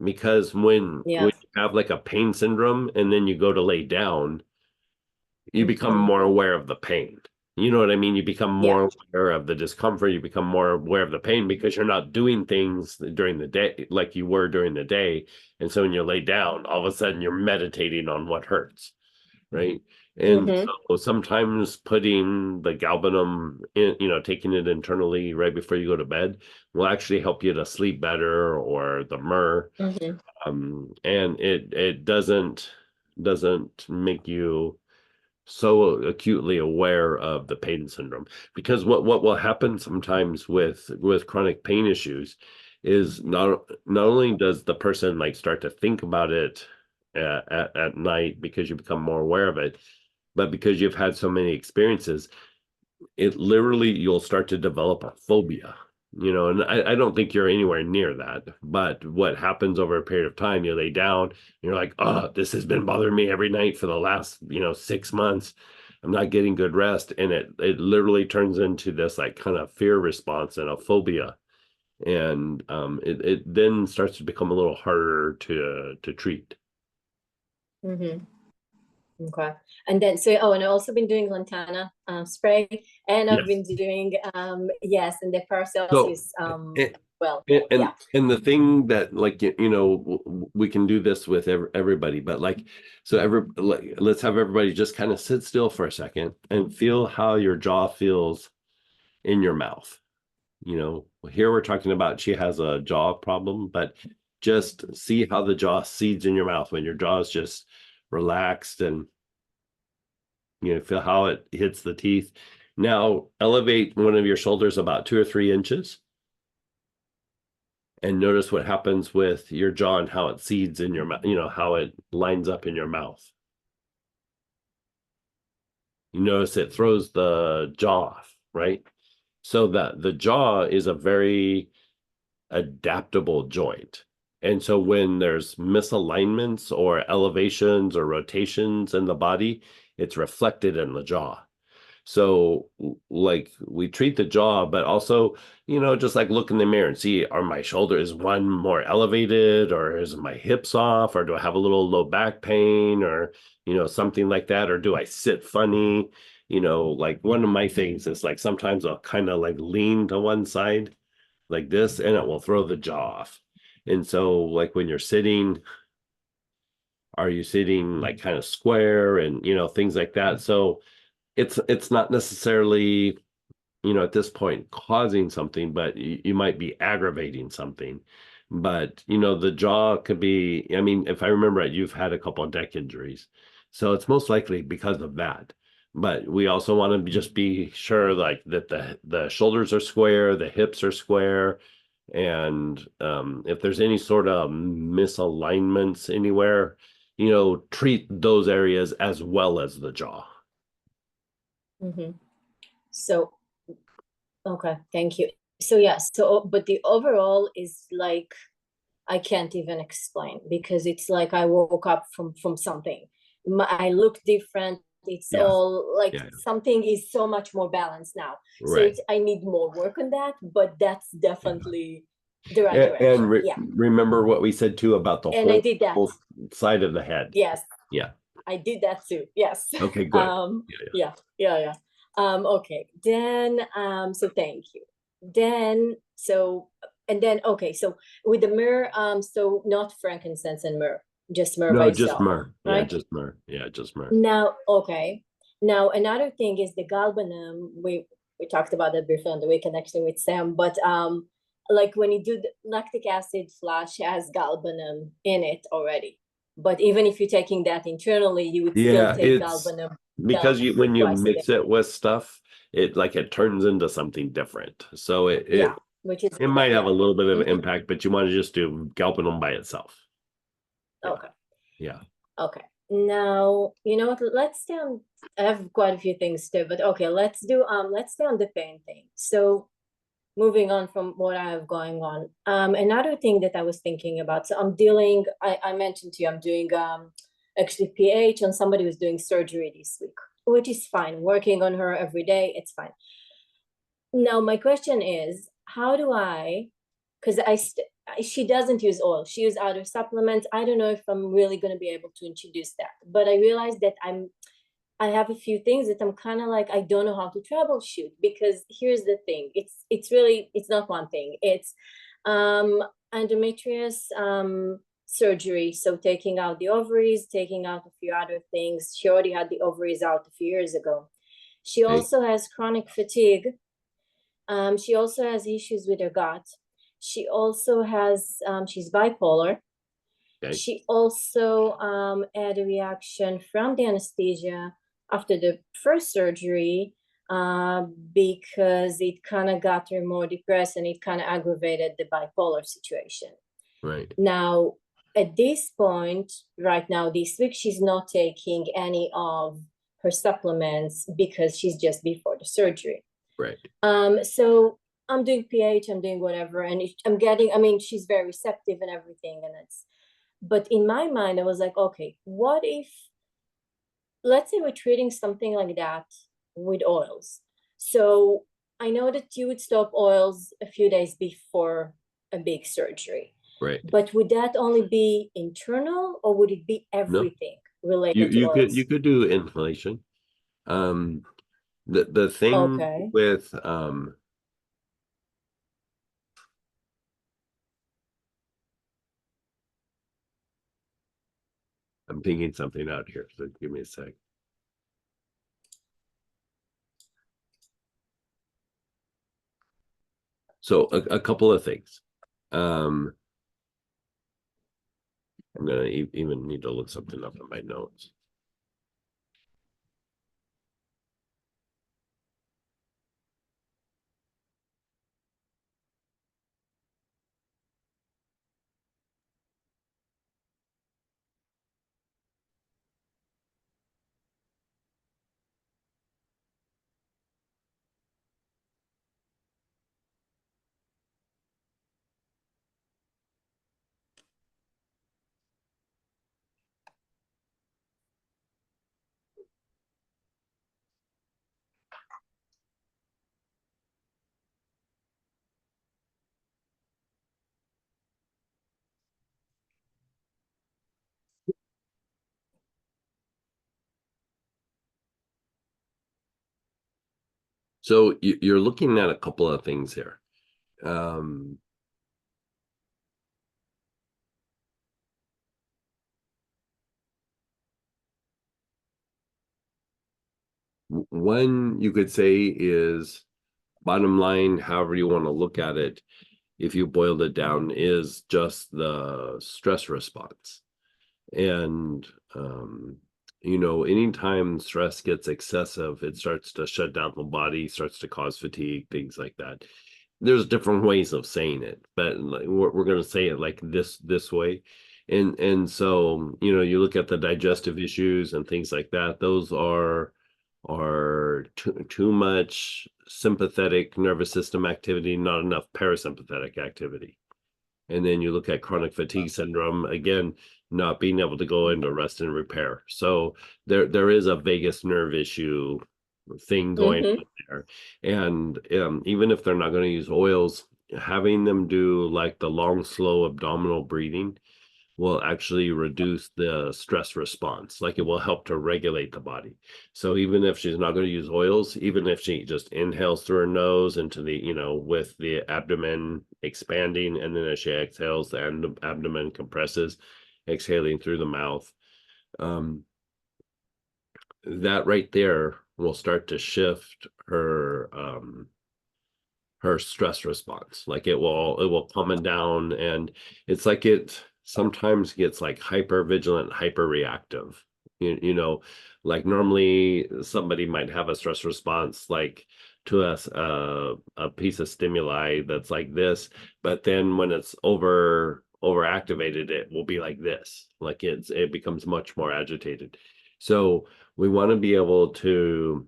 because when Yeah. you have like a pain syndrome and then you go to lay down, you become Mhm. more aware of the pain. You know what I mean? You become Yeah. more aware of the discomfort. You become more aware of the pain because you're not doing things during the day like you were during the day. And so when you lay down, all of a sudden you're meditating on what hurts, right? And Mm-hmm. so sometimes putting the galbanum in, taking it internally right before you go to bed will actually help you to sleep better, or the myrrh. Mm-hmm. And it doesn't make you so acutely aware of the pain syndrome, because what will happen sometimes with chronic pain issues is not only does the person like start to think about it at night because you become more aware of it, but because you've had so many experiences, it literally you'll start to develop a phobia, and I don't think you're anywhere near that. But what happens over a period of time, you lay down, you're like, oh, this has been bothering me every night for the last 6 months. I'm not getting good rest, and it literally turns into this like kind of fear response and a phobia, and it then starts to become a little harder to treat. Mm-hmm. Okay. And then, so, oh, and I've also been doing lantana spray, and I've Yes. been doing, yes, and the So Paracelsus, well, And yeah. and the thing that, like, we can do this with everybody, but like, so let's have everybody just kind of sit still for a second and feel how your jaw feels in your mouth. Here we're talking about she has a jaw problem, but just see how the jaw seeds in your mouth when your jaw is just relaxed, and feel how it hits the teeth. Now elevate one of your shoulders about 2 or 3 inches and notice what happens with your jaw and how it seeds in your mouth, how it lines up in your mouth. You notice it throws the jaw off, right? So that the jaw is a very adaptable joint. And so when there's misalignments or elevations or rotations in the body, it's reflected in the jaw. So like we treat the jaw, but also, just like look in the mirror and see, are my shoulders, is one more elevated, or is my hips off, or do I have a little low back pain, or, something like that, or do I sit funny? Like one of my things is like sometimes I'll kind of like lean to one side like this and it will throw the jaw off. And so like when you're sitting, are you sitting like kind of square and, things like that. So it's not necessarily, at this point causing something, but you might be aggravating something. But the jaw could be, I mean, if I remember right, you've had a couple of neck injuries, so it's most likely because of that. But we also want to just be sure like that the shoulders are square, the hips are square, and if there's any sort of misalignments anywhere, treat those areas as well as the jaw. Mm-hmm. So, okay, thank you. So, yeah, so, but the overall is like, I can't even explain, because it's like I woke up from something. I look different. It's Yeah. all like Yeah. something is so much more balanced now. So Right. I need more work on that, but that's definitely the right And direction. Yeah. remember what we said too about the And I did that. whole side of the head. Yes. Yeah. I did that too. Yes. Okay, good. Yeah. Okay. Then, so thank you. Then, so, and then, okay. So with the myrrh, so not frankincense and myrrh, just myrrh by No, just itself, myrrh. Yeah, right? just myrrh. Yeah, just myrrh. Now, okay. Now, another thing is the galbanum. We talked about that briefly on the weekend actually with Sam, but like when you do the lactic acid flush has galbanum in it already. But even if you're taking that internally, you would still Yeah, take it's galbanum because when you twice a day. mix it with stuff, it turns into something different. So Yeah, which is it might have a little bit of Mhm. impact, but you want to just do galbanum by itself. Yeah. Okay. Yeah. Okay. Now, you know what? Let's stay on. I have quite a few things too, but okay, let's stay on the pain thing. So moving on from what I have going on. Another thing that I was thinking about. So I mentioned to you, I'm doing actually PH on somebody who's doing surgery this week, which is fine. Working on her every day, it's fine. Now, my question is, how do I, because she doesn't use oil, she uses other supplements. I don't know if I'm really going to be able to introduce that, but I realized that I have a few things that I'm kind of like, I don't know how to troubleshoot, because here's the thing. It's not one thing. It's endometrius surgery. So taking out the ovaries, taking out a few other things. She already had the ovaries out a few years ago. She also has chronic fatigue. She also has issues with her gut. She also has, she's bipolar. Okay. She also had a reaction from the anesthesia after the first surgery because it kind of got her more depressed and it kind of aggravated the bipolar situation. Right. Now, at this point, right now, this week, she's not taking any of her supplements because she's just before the surgery. Right. So I'm doing pH, I'm doing whatever, and I mean, she's very receptive and everything, but in my mind, I was like, okay, what if, let's say we're treating something like that with oils. So I know that you would stop oils a few days before a big surgery. Right. But would that only be internal, or would it be everything related to oils? You could do inhalation. The thing with I'm thinking something out here, so give me a sec. So a couple of things. I'm gonna even need to look something up in my notes. So you're looking at a couple of things here. One you could say is, bottom line, however you want to look at it, if you boiled it down, is just the stress response. And anytime stress gets excessive, it starts to shut down the body, starts to cause fatigue, things like that. There's different ways of saying it, but we're going to say it like this way. And so you look at the digestive issues and things like that. Those are too much sympathetic nervous system activity, not enough parasympathetic activity. And then you look at chronic fatigue syndrome, again, not being able to go into rest and repair. So there is a vagus nerve issue thing going on there. And even if they're not going to use oils, having them do like the long, slow abdominal breathing will actually reduce the stress response. Like it will help to regulate the body. So even if she's not going to use oils, even if she just inhales through her nose into the, with the abdomen expanding, and then as she exhales, the abdomen compresses, exhaling through the mouth. That right there will start to shift her stress response. Like it will calm it down, and it's like it sometimes gets like hyper vigilant, hyper reactive. You know, like normally somebody might have a stress response like to a piece of stimuli that's like this, but then when it's overactivated, it will be like this. Like it becomes much more agitated. So we want to be able to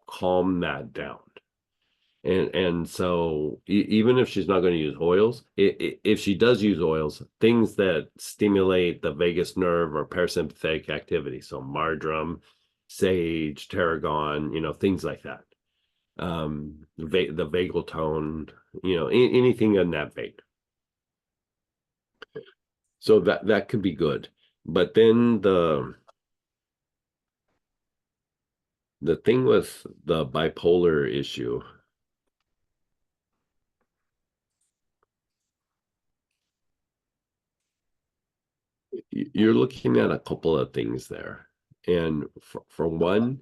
calm that down. And so even if she's not going to use oils, if she does use oils, things that stimulate the vagus nerve or parasympathetic activity, so marjoram, sage, tarragon, things like that. The vagal tone, anything in that vein. So that could be good. But then the thing with the bipolar issue, you're looking at a couple of things there. And for one,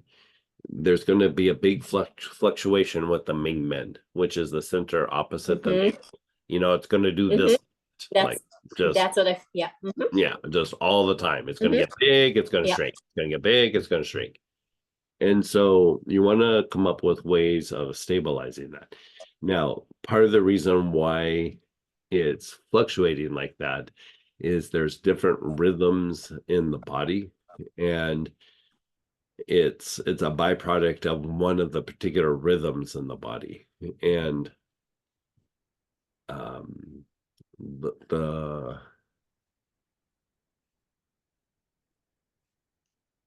there's going to be a big fluctuation with the Ming Men, which is the center opposite the navel. It's going to do this like That's what yeah. Yeah, just all the time. It's going to get big, it's going to shrink. It's going to get big, it's going to shrink. And so you want to come up with ways of stabilizing that. Now, part of the reason why it's fluctuating like that is there's different rhythms in the body, and it's a byproduct of one of the particular rhythms in the body. And the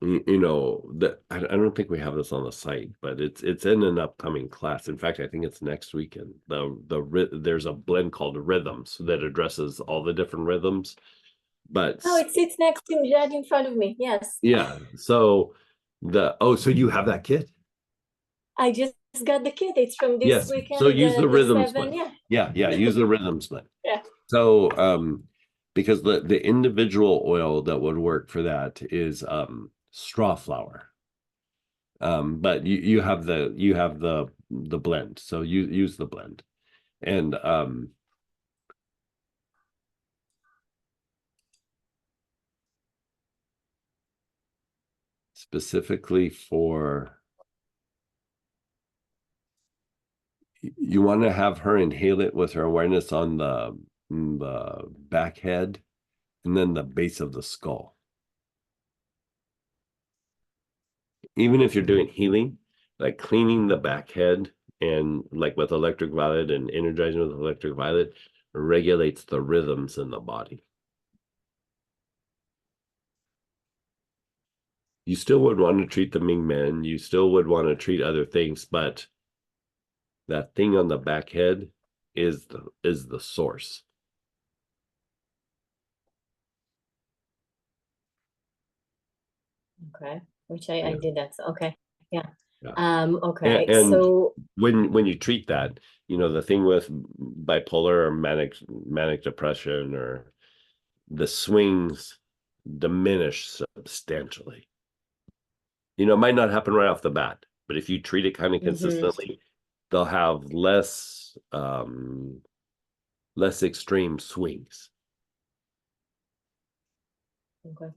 that I don't think we have this on the site, but it's in an upcoming class. In fact, I think it's next weekend. There's a blend called Rhythms that addresses all the different rhythms. But it sits next to me, right in front of me. Yes. Yeah. So so you have that kit? I just got the kit. It's from this Yes. weekend. So use the Rhythms 7, blend. Yeah. Use the Rhythms blend. Yeah. So because the individual oil that would work for that is straw flower. But you have the blend, so you use the blend. And specifically for, you want to have her inhale it with her awareness on the back head and then the base of the skull. Even if you're doing healing, like cleaning the back head and like with electric violet and energizing with electric violet, regulates the rhythms in the body. You still would want to treat the Ming Men, you still would want to treat other things, but that thing on the back head is the source. Okay, which I did that. Okay. Yeah. Okay. And so when you treat that, the thing with bipolar or manic depression, or the swings diminish substantially. It might not happen right off the bat, but if you treat it kind of consistently, they'll have less extreme swings. okay.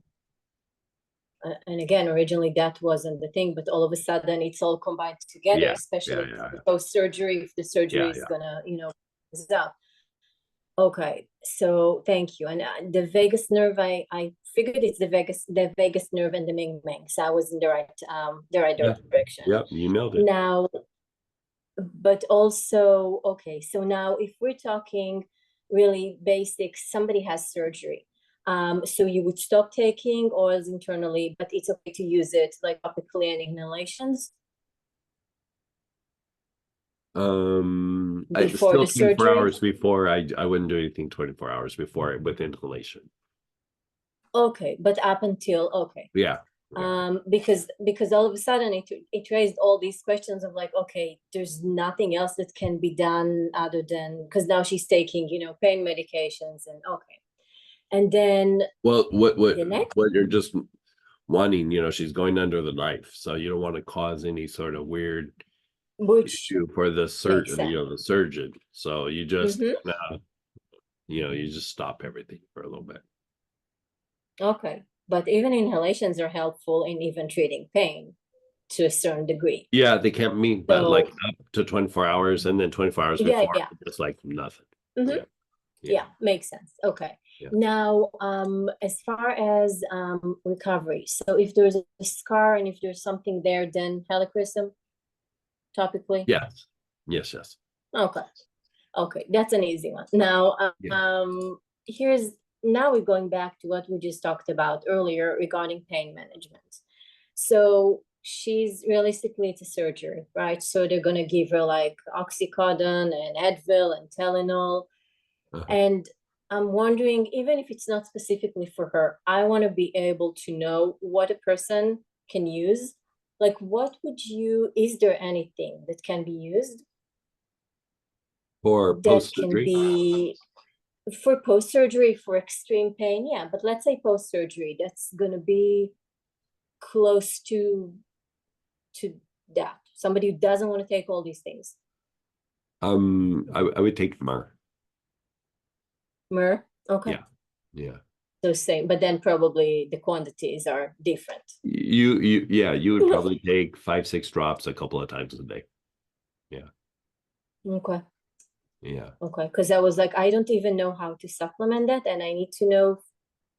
And again, originally that wasn't the thing, but all of a sudden it's all combined together, especially post surgery, if the surgery is gonna, up. Okay, so thank you. And the vagus nerve, I figured it's the vagus nerve and the Ming Meng, so I was in the right direction. Yeah, you nailed it. Now, but also, okay, so now if we're talking really basic, somebody has surgery. So you would stop taking oils internally, but it's okay to use it like topically and inhalations. Before the 24 hours before, I wouldn't do anything 24 hours before with inhalation. Okay, but up until Yeah. Because all of a sudden it raised all these questions of like, okay, there's nothing else that can be done other than, because now she's taking pain medications, and okay. And then what wanting, she's going under the knife, so you don't want to cause any sort of weird Which issue for the makes surgeon, sense. the surgeon. So you just, Mhm. you just stop everything for a little bit. Okay. But even inhalations are helpful in even treating pain to a certain degree. Yeah, they can't mean, but So like up to 24 hours, and then 24 hours yeah, before, yeah. it's like nothing. Mhm. Yeah. Yeah, makes sense. Okay. Yeah. Now, as far as recovery, so if there's a scar and if there's something there, then helichrysum topically. Yes. Yes. Okay. Okay, that's an easy one. Now, Yeah. now we're going back to what we just talked about earlier regarding pain management. So she's realistically it's a surgery, right? So they're gonna give her like oxycodone and Advil and Tylenol. Uh-huh. And I'm wondering, even if it's not specifically for her, I want to be able to know what a person can use. Like, is there anything that can be used For that can post-surgery? be for post-surgery for extreme pain? Yeah, but let's say post-surgery, that's going to be close to that. Somebody who doesn't want to take all these things. I would take Myrrh. Myrrh? Okay. Yeah. So same, but then probably the quantities are different. You would probably take 5-6 drops a couple of times a day. Yeah. Okay. Yeah. Okay. Because I was like, I don't even know how to supplement that, and I need to know,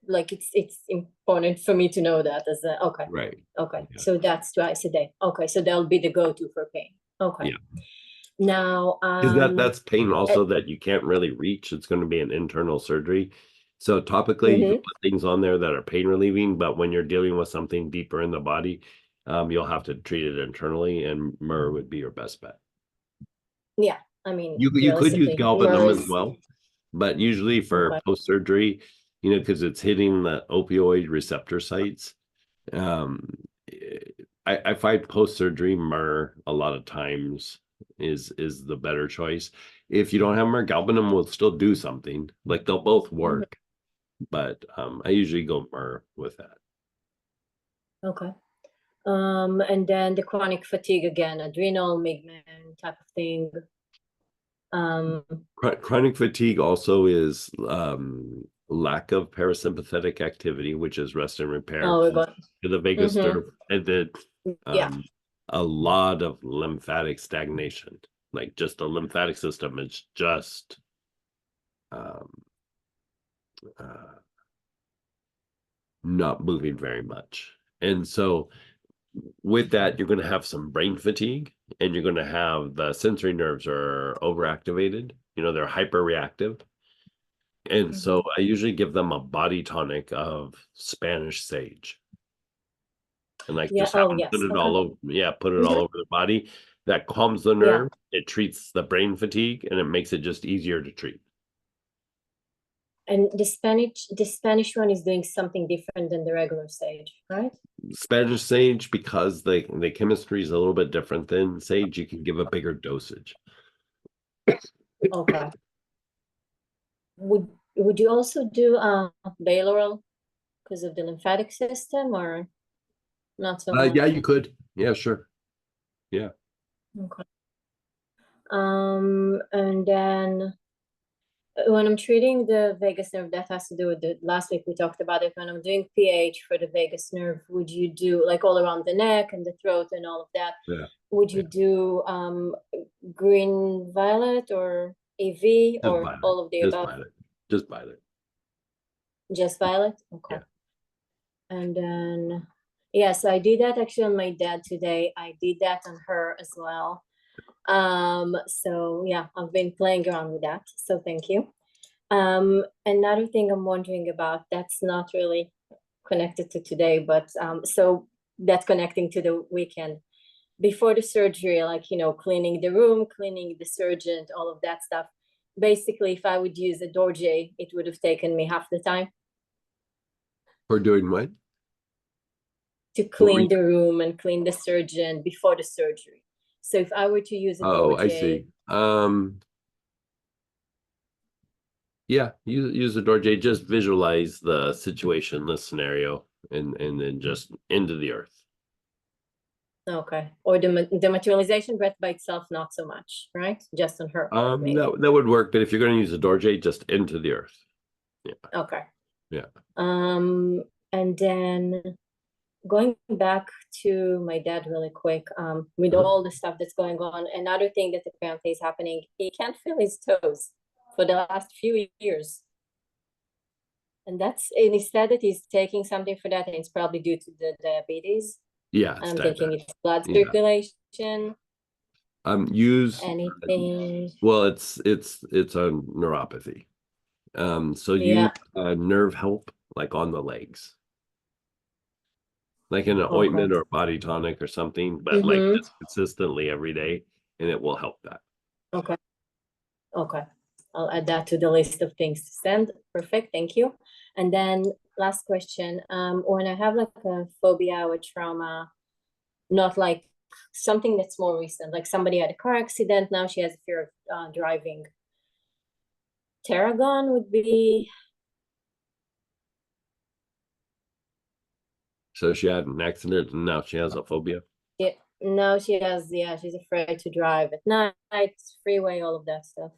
like, it's important for me to know that as a okay. Right. Okay. Yeah. So that's twice a day. Okay. So that'll be the go-to for pain. Okay. Yeah. Now, Because that's pain also that you can't really reach. It's going to be an internal surgery. So topically, you can put things on there that are pain relieving, but when you're dealing with something deeper in the body, you'll have to treat it internally, and Myrrh would be your best bet. yeah, I mean, You could use realistically, galbanum Myrrh as is well, but usually for okay. post-surgery, because it's hitting the opioid receptor sites. I find post-surgery Myrrh a lot of times is the better choice. If you don't have Myrrh, galbanum will still do something. Like they'll both work, but I usually go Myrrh with that. Okay. And then the chronic fatigue again, adrenal, migraine type of thing. Chronic fatigue also is lack of parasympathetic activity, which is rest and repair Oh, we got to the vagus nerve, and then yeah. a lot of lymphatic stagnation. Like just the lymphatic system is just not moving very much. And so with that, you're going to have some brain fatigue, and you're going to have the sensory nerves are overactivated. They're hyperreactive. And so I usually give them a body tonic of Spanish sage. And like Yeah. just have Oh, them yes. put it Okay. all over, put it all over the body. That calms the nerve, it treats the brain fatigue, and it makes it just easier to treat. And the Spanish one is doing something different than the regular sage, right? Spanish sage, because the chemistry is a little bit different than sage, you can give a bigger dosage. Okay. Would you also do Bailoral because of the lymphatic system, or not so much? Yeah, you could. Yeah, sure. Yeah. Okay. And then when I'm treating the vagus nerve, that has to do with the last week we talked about it. When I'm doing pH for the vagus nerve, would you do like all around the neck and the throat and all of that? Yeah. Would you do green violet or AV Just or violet. all of the Just above? violet. Just violet. Just violet? Okay. Yeah. And then, yes, I did that actually on my dad today. I did that on her as well. So yeah, I've been playing around with that. So thank you. Another thing I'm wondering about that's not really connected to today, but so that's connecting to the weekend. Before the surgery, like, cleaning the room, cleaning the surgeon, all of that stuff. Basically, if I would use a Dorje, it would have taken me half the time. For doing what? To clean the room and clean the surgeon before the surgery. So if I were to use a Dorje, I see. Yeah, use the Dorje. Just visualize the situation, the scenario. and then just into the earth. Okay. Or the materialization breath by itself, not so much, right? Just on her part, maybe. That would work, but if you're going to use a dorje, just into the earth. Yeah. Okay. Yeah. And then going back to my dad really quick, with Uh-huh. all the stuff that's going on, another thing that apparently is happening, he can't feel his toes for the last few years. And he said that he's taking something for that, and it's probably due to the diabetes. Yeah, it's I'm thinking diabetic. it's blood Yeah. circulation, Use anything. well, it's a neuropathy. So use Yeah. nerve help like on the legs, like in an Okay. ointment or body tonic or something, but like Mhm. just consistently every day, and it will help that. Okay. Okay. I'll add that to the list of things to send. Perfect. Thank you. And then last question. When I have like a phobia or trauma, not like something that's more recent, like somebody had a car accident, now she has a fear of driving. Tarragon would be. So she had an accident and now she has a phobia. Yeah, now she has, yeah, she's afraid to drive at night, freeway, all of that stuff.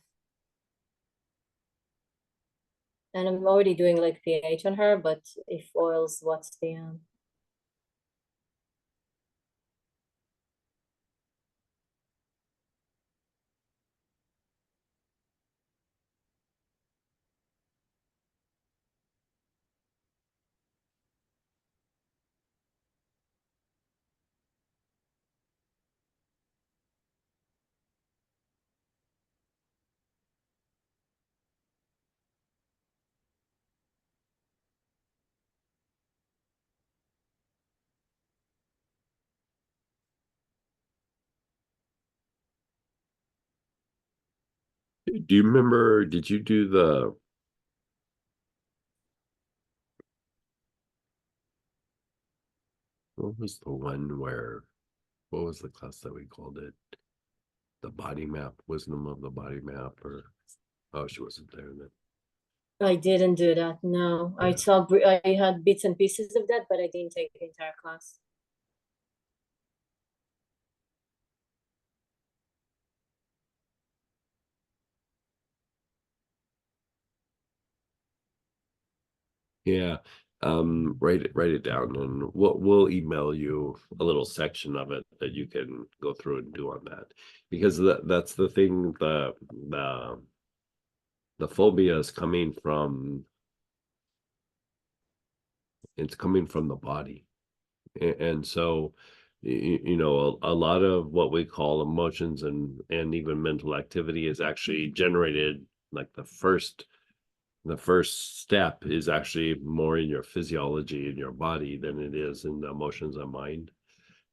And I'm already doing like pH on her, but if oils, what's the Do you remember, did you do what was the one where, what was the class that we called it? The body map, wisdom of the body map, or, oh, she wasn't there then. I didn't do that. No, Yeah. I had bits and pieces of that, but I didn't take the entire class. Yeah. Write it down, and we'll email you a little section of it that you can go through and do on that, because that's the thing, the phobia is coming from, it's coming from the body. And so you know, a lot of what we call emotions and even mental activity is actually generated, like the first step is actually more in your physiology in your body than it is in the emotions and mind.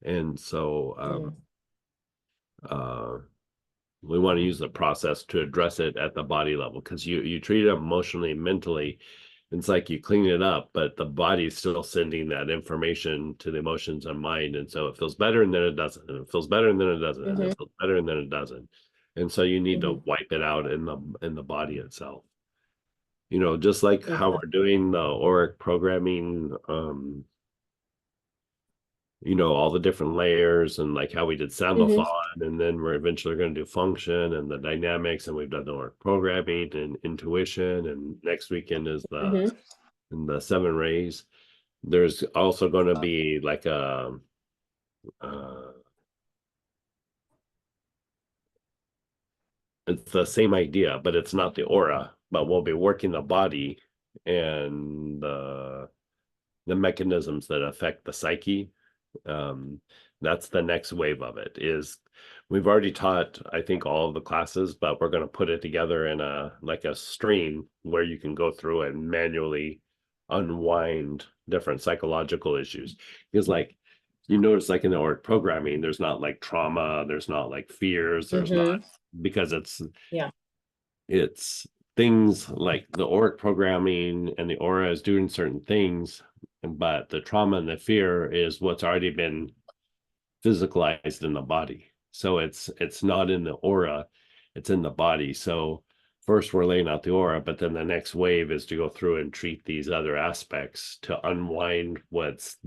And so we want to use the process to address it at the body level, because you treat it emotionally, mentally, it's like you clean it up, but the body's still sending that information to the emotions and mind, and so it feels better and then it doesn't, and it feels better and then it doesn't, and it feels better and then it doesn't. And so you need to wipe it out in the body itself. You know, just like how we're doing the Auric programming, you know, all the different layers, and like how we did Samathon, and then we're eventually going to do function and the dynamics, and we've done the Auric programming and intuition, and next weekend is the 7 rays. There's also going to be like it's the same idea, but it's not the aura, but we'll be working the body and the mechanisms that affect the psyche. That's the next wave of it. Is we've already taught, I think, all of the classes, but we're going to put it together in a stream where you can go through and manually unwind different psychological issues. Because like you notice, like in the Auric programming, there's not like trauma, there's not like fears, there's not, because it's things like the Auric programming and the aura is doing certain things, but the trauma and the fear is what's already been physicalized in the body. So it's not in the aura, it's in the body. So first we're laying out the aura, but then the next wave is to go through and treat these other aspects to unwind what's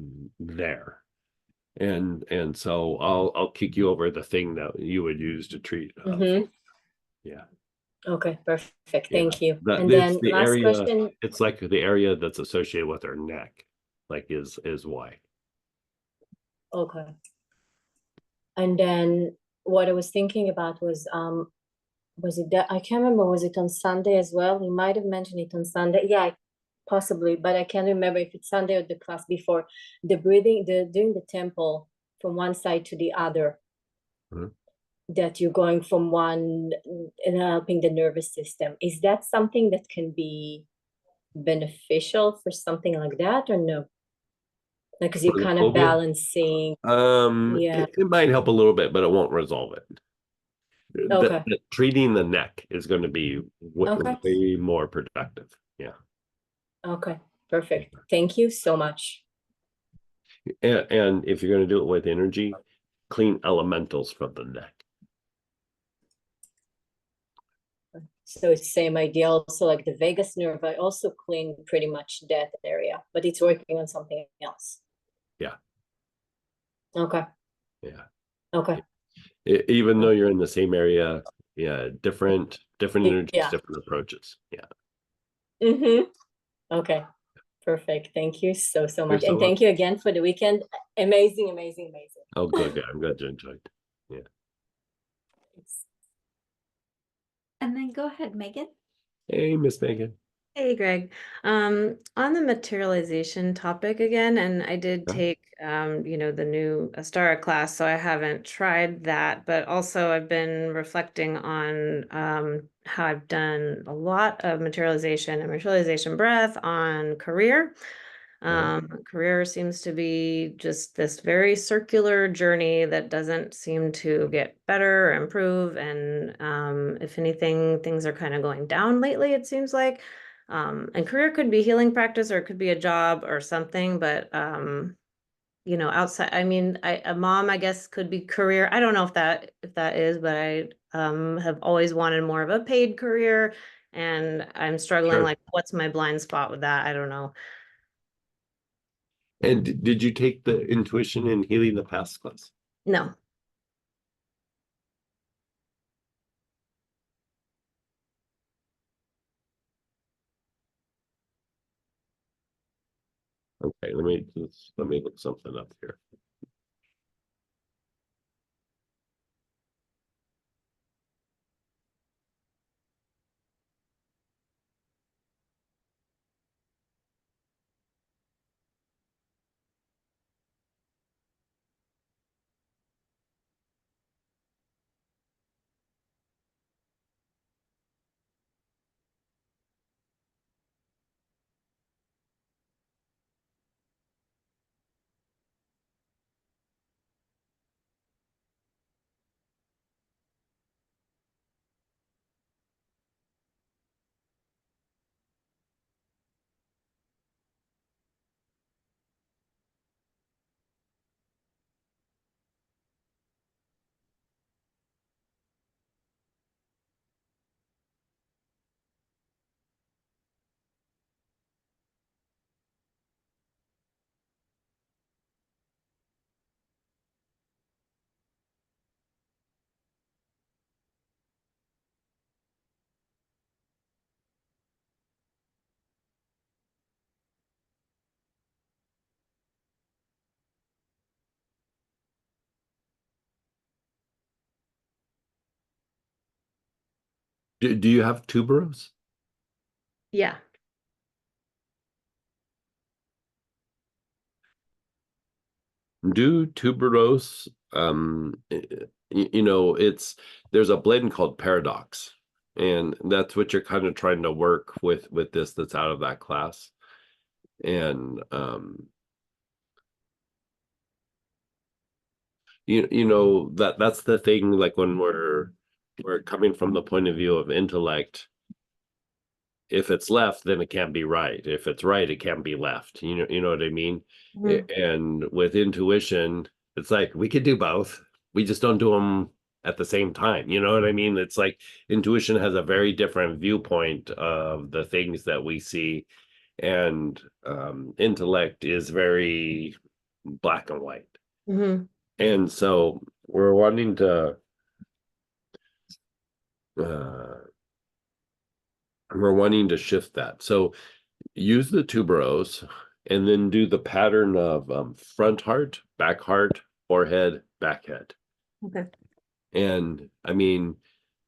there. And so I'll kick you over the thing that you would use to treat. Mhm. Yeah. Okay, perfect. Yeah. Thank you. That And it's then the last area. question. It's like the area that's associated with her neck, like is why. Okay. And then what I was thinking about was it that I can't remember, was it on Sunday as well? You might have mentioned it on Sunday. Yeah, possibly, but I can't remember if it's Sunday or the class before. The breathing, doing the temple from one side to the other. Mhm. That you're going from one and helping the nervous system. Is that something that can be beneficial for something like that or no? Like, because you're For the kind of phobia? balancing. Yeah. It might help a little bit, but it won't resolve it. Okay. Treating the neck is going to be Okay. way more productive. Yeah. Okay. Perfect. Thank you so much. And if you're going to do it with energy, clean elementals from the neck. So it's same idea. Also, like the vagus nerve, I also clean pretty much that area, but it's working on something else. Yeah. Okay. Yeah. Okay. Even though you're in the same area, yeah, different energies, Yeah. different approaches. Yeah. Mm-hmm. Okay. Perfect. Thank you so much. You're And so thank you again for the weekend. Amazing, amazing, amazing. Oh, good. I'm glad you enjoyed. Yeah. And then go ahead, Megan. Hey, Miss Megan. Hey Greg, on the materialization topic again, and I did Yeah. take the new Astara class, so I haven't tried that, but also I've been reflecting on how I've done a lot of materialization and materialization breath on career. Career seems to be just this very circular journey that doesn't seem to get better or improve, and if anything, things are kind of going down lately, it seems like. And career could be healing practice or it could be a job or something, but outside, I mean, a mom, I guess, could be career. I don't know if that is, but I have always wanted more of a paid career, and I'm struggling, Sure. like, what's my blind spot with that? I don't know. And did you take the intuition and healing the past class? No. Okay, let me look something up here. Do you have tuberose? Yeah. Do tuberose, there's a blend called paradox, and that's what you're kind of trying to work with this that's out of that class. And that's the thing, like when we're coming from the point of view of intellect, if it's left, then it can't be right. If it's right, it can't be left. You know what I mean? Mhm. And with intuition, it's like we could do both. We just don't do them at the same time. You know what I mean? It's like intuition has a very different viewpoint of the things that we see, and intellect is very black and white. Mm-hmm. And so we're wanting to uh shift that. So use the tuberose and then do the pattern of front heart, forehead, back head. Okay. And I mean,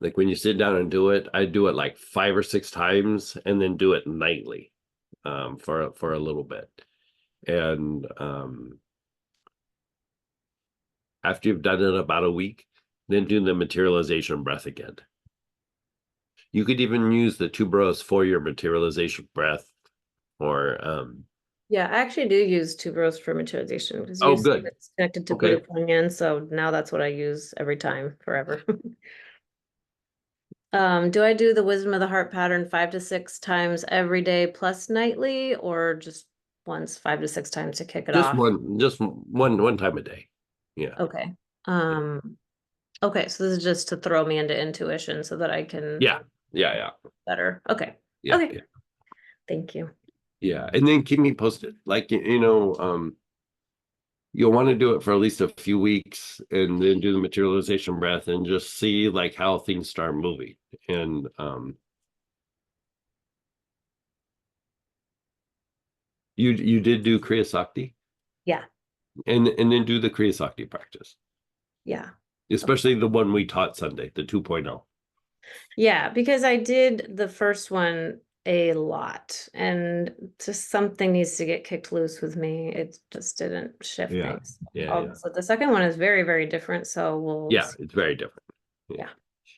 like when you sit down and do it, I do it like 5 or 6 times and then do it nightly for a little bit. And after you've done it about a week, then do the materialization breath again. You could even use the tuberose for your materialization breath, or Yeah, I actually do use tuberose for materialization because oh, you said good. it's connected to Okay. Buddha Punyan, so now that's what I use every time, forever. Do I do the wisdom of the heart pattern 5 to 6 times every day plus nightly, or just once 5 to 6 times to kick it Just off? one time a day. Yeah. Okay. Okay, so this is just to throw me into intuition so that I can Yeah. better. Okay. Yeah. Okay. Yeah. Thank you. Yeah. And then keep me posted. Like, you'll want to do it for at least a few weeks and then do the materialization breath and just see like how things start moving. And you did do Kriya Sakti? Yeah. And then do the Kriya Sakti practice. Yeah. Especially the one we taught Sunday, the 2.0. Yeah, because I did the first one a lot and just something needs to get kicked loose with me. It just didn't shift Yeah. things. Yeah. So the second one is very, very different. So we'll Yeah, see. it's very different. Yeah.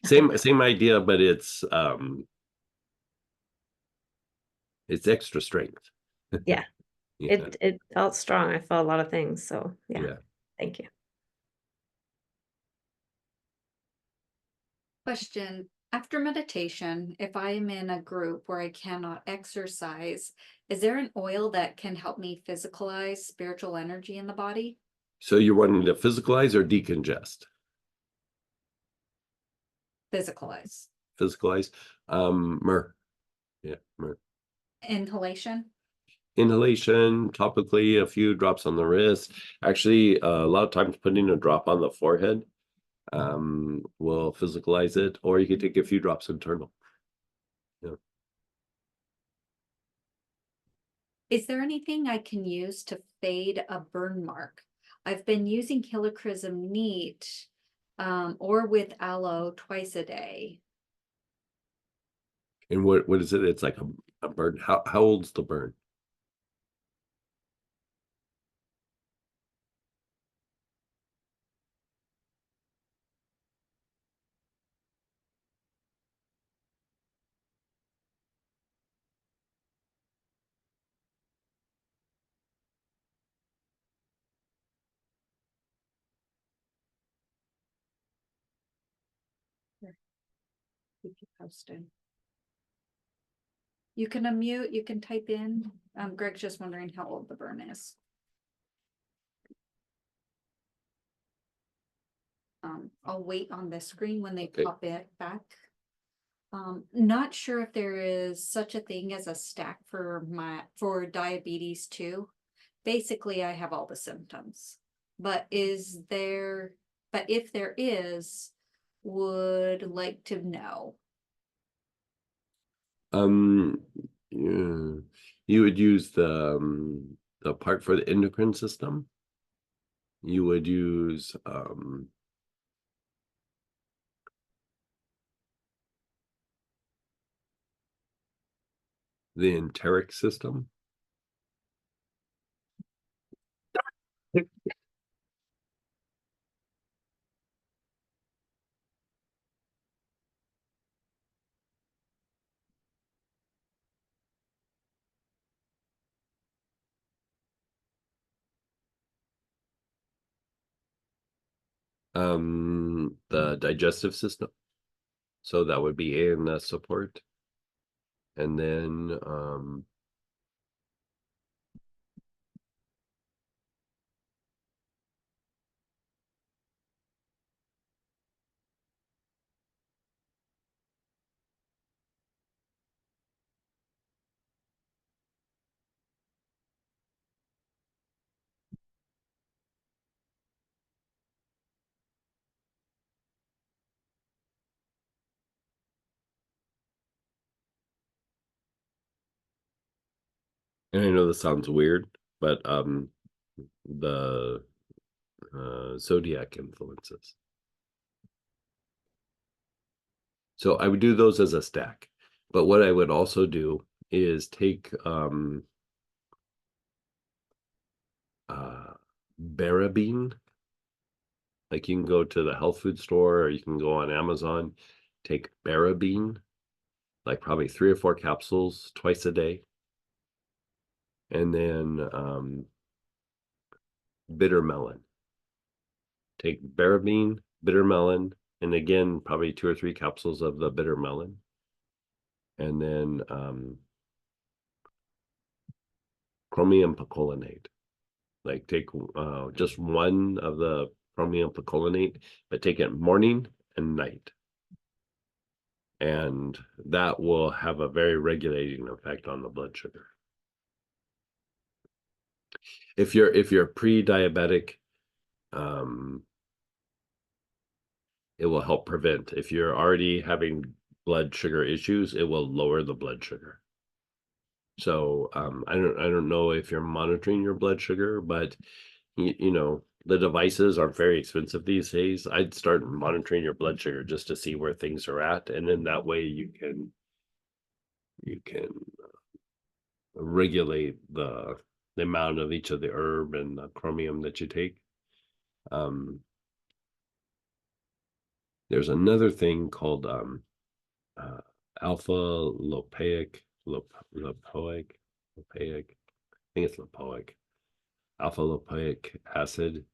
Same idea, but it's extra strength. Yeah. Yeah. It felt strong. I felt a lot of things. So yeah. Yeah. Thank you. Question, after meditation, if I am in a group where I cannot exercise, is there an oil that can help me physicalize spiritual energy in the body? So you're wanting to physicalize or decongest? Physicalize. Physicalize. Myrrh. Yeah, myrrh. Inhalation? Inhalation, topically, a few drops on the wrist. Actually, a lot of times putting a drop on the forehead will physicalize it, or you can take a few drops internal. Yeah. Is there anything I can use to fade a burn mark? I've been using helichrysum neat or with aloe twice a day. And what is it? It's like a burn. How old's the burn? Keep you posted. You can unmute, you can type in. Greg's just wondering how old the burn is. I'll wait on this screen when they Okay. pop it back. Not sure if there is such a thing as a stack for diabetes too. Basically, I have all the symptoms, but if there is, would like to know. Yeah. You would use the part for the endocrine system. You would use the enteric system. The digestive system. So that would be in support. And then And I know this sounds weird, but the zodiac influences. So I would do those as a stack. But what I would also do is take Barabine. Like you can go to the health food store or you can go on Amazon, take Barabine, like probably 3 or 4 capsules twice a day. And then bitter melon. Take Barabine, bitter melon, and again, probably 2 or 3 capsules of the bitter melon. And then chromium picolinate. Like take just one of the chromium picolinate, but take it morning and night. And that will have a very regulating effect on the blood sugar. If you're pre-diabetic, it will help prevent. If you're already having blood sugar issues, it will lower the blood sugar. So I don't know if you're monitoring your blood sugar, but you know, the devices are very expensive these days. I'd start monitoring your blood sugar just to see where things are at, and then that way you can regulate the amount of each of the herb and the chromium that you take. There's another thing called alpha lipoic. I think it's lipoic. Alpha lipoic acid.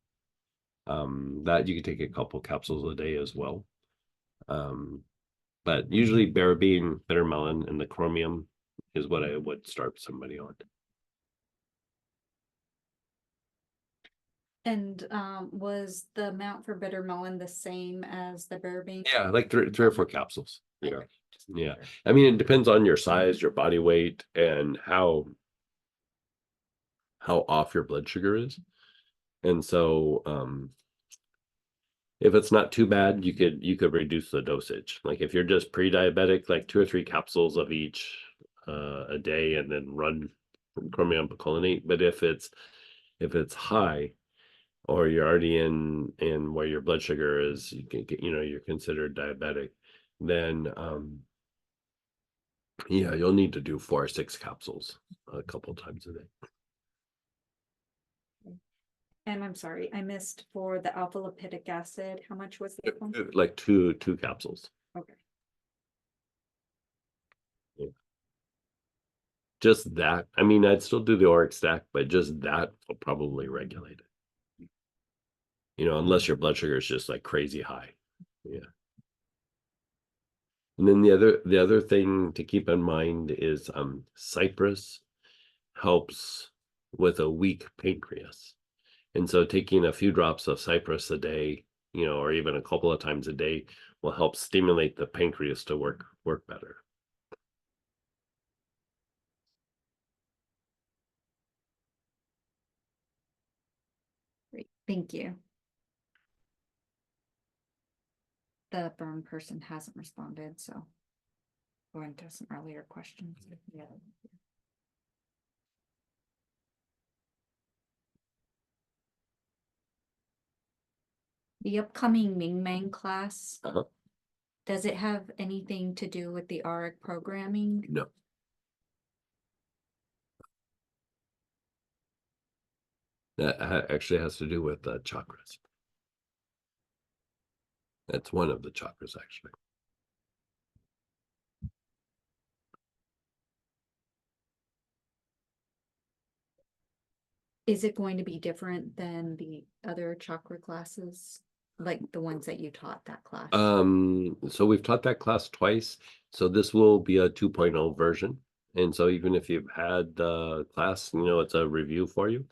That you can take a couple capsules a day as well. But usually Barabine, bitter melon, and the chromium is what I would start somebody on. And was the amount for bitter melon the same as the Barabine? Yeah, like 3 or 4 capsules. Yeah. Yeah. I mean, it depends on your size, your body weight, and how off your blood sugar is. And so if it's not too bad, you could reduce the dosage. Like if you're just pre-diabetic, like 2 or 3 capsules of each a day, and then run chromium picolinate. But if it's high, or you're already in where your blood sugar is, you're considered diabetic, then yeah, you'll need to do 4 or 6 capsules a couple times a day. And I'm sorry, I missed for the alpha lipoic acid. How much was that one? Like two capsules. Okay. Yeah. Just that. I mean, I'd still do the Auric stack, but just that will probably regulate it. Unless your blood sugar is just like crazy high. Yeah. And then the other thing to keep in mind is cypress helps with a weak pancreas. And so taking a few drops of cypress a day, or even a couple of times a day, will help stimulate the pancreas to work better. Great, thank you. The burn person hasn't responded, so going to some earlier questions. Yeah. The upcoming Ming Mang class, does it have anything to do with the Auric programming? No. That actually has to do with the chakras. That's one of the chakras, actually. Is it going to be different than the other chakra classes? Like the ones that you taught that class? So we've taught that class twice. So this will be a 2.0 version. And so even if you've had the class, it's a review for you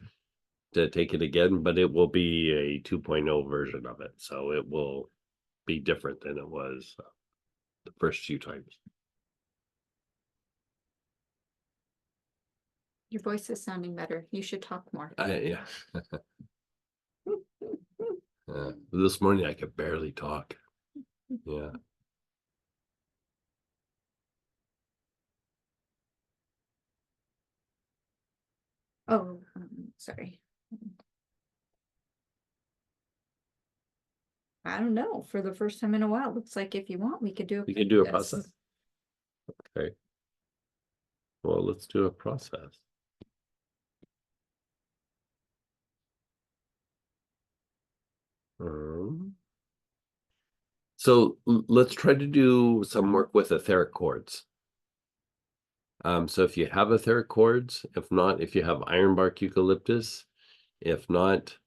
to take it again, but it will be a 2.0 version of it. So it will be different than it was the first few times. Your voice is sounding better. You should talk more. Yeah. This morning I could barely talk. Yeah. sorry. I don't know, for the first time in a while, looks like if you want, we could do. We could do a this. process. Okay. Well, let's do a process. So let's try to do some work with etheric chords. So if you have etheric chords, if not, if you have ironbark eucalyptus, if not,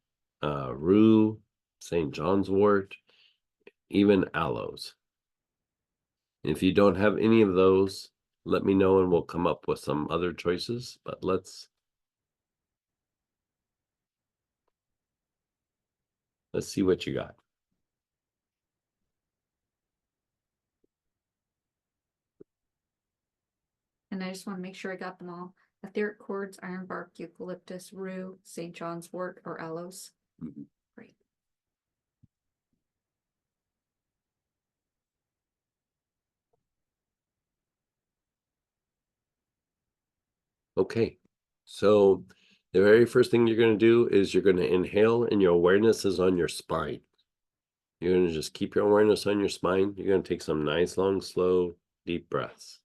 rue, St. John's wort, even aloes. If you don't have any of those, let me know and we'll come up with some other choices, but let's see what you got. And I just want to make sure I got them all. Etheric chords, ironbark, eucalyptus, rue, St. John's wort, or aloes. Mhm. Great. Okay, so the very first thing you're going to do is you're going to inhale and your awareness is on your spine. You're going to just keep your awareness on your spine. You're going to take some nice, long, slow, deep breaths.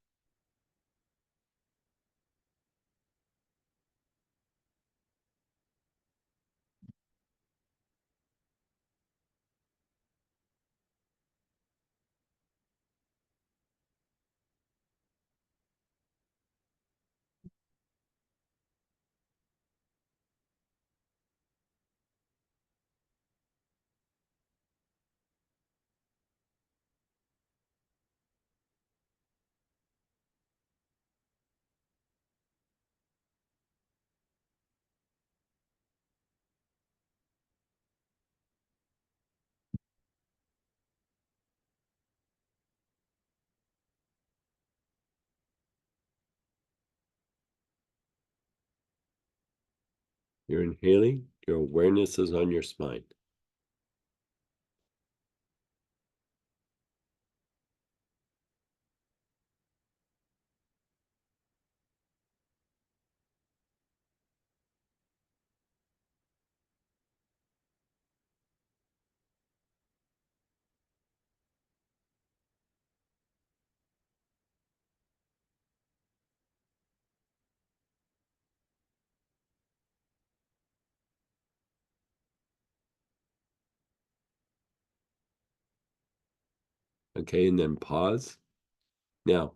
You're inhaling, your awareness is on your spine. Okay, and then pause. Now,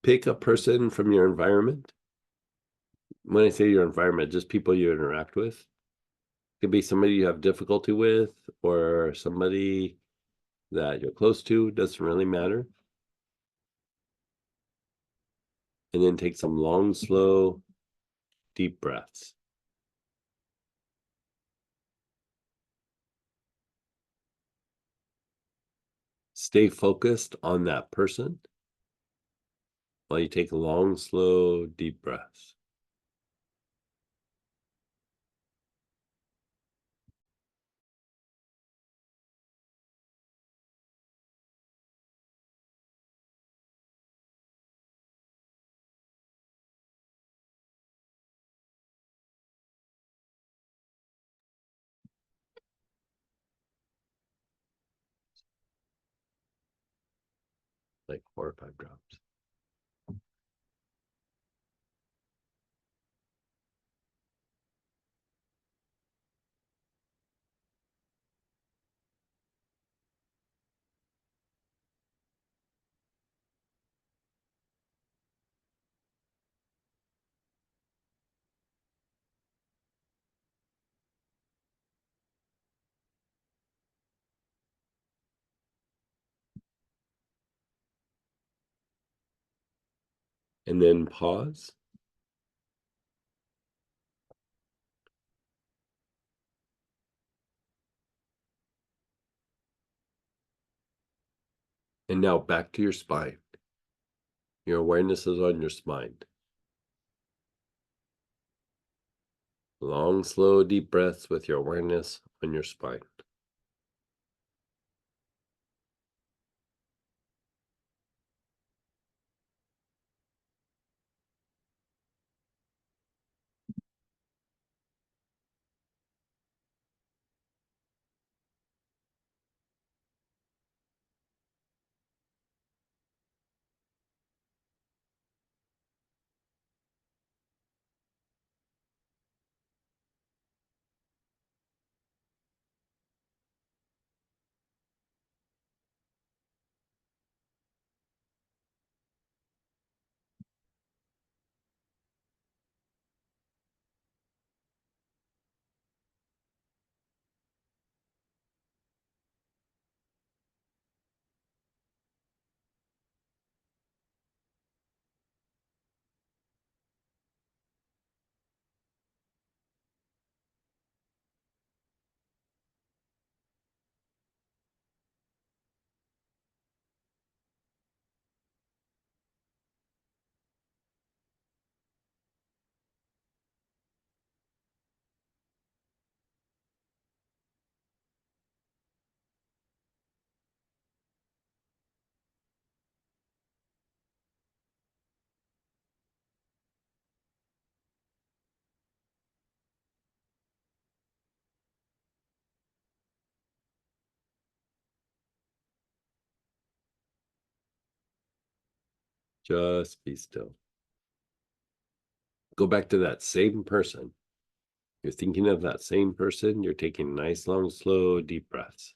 pick a person from your environment. When I say your environment, just people you interact with. It could be somebody you have difficulty with or somebody that you're close to, doesn't really matter. And then take some long, slow, deep breaths. Stay focused on that person while you take long, slow, deep breaths. Like 4 or 5 drops. And then pause. And now back to your spine. Your awareness is on your spine. Long, slow, deep breaths with your awareness on your spine. Just be still. Go back to that same person. You're thinking of that same person. You're taking nice, long, slow, deep breaths.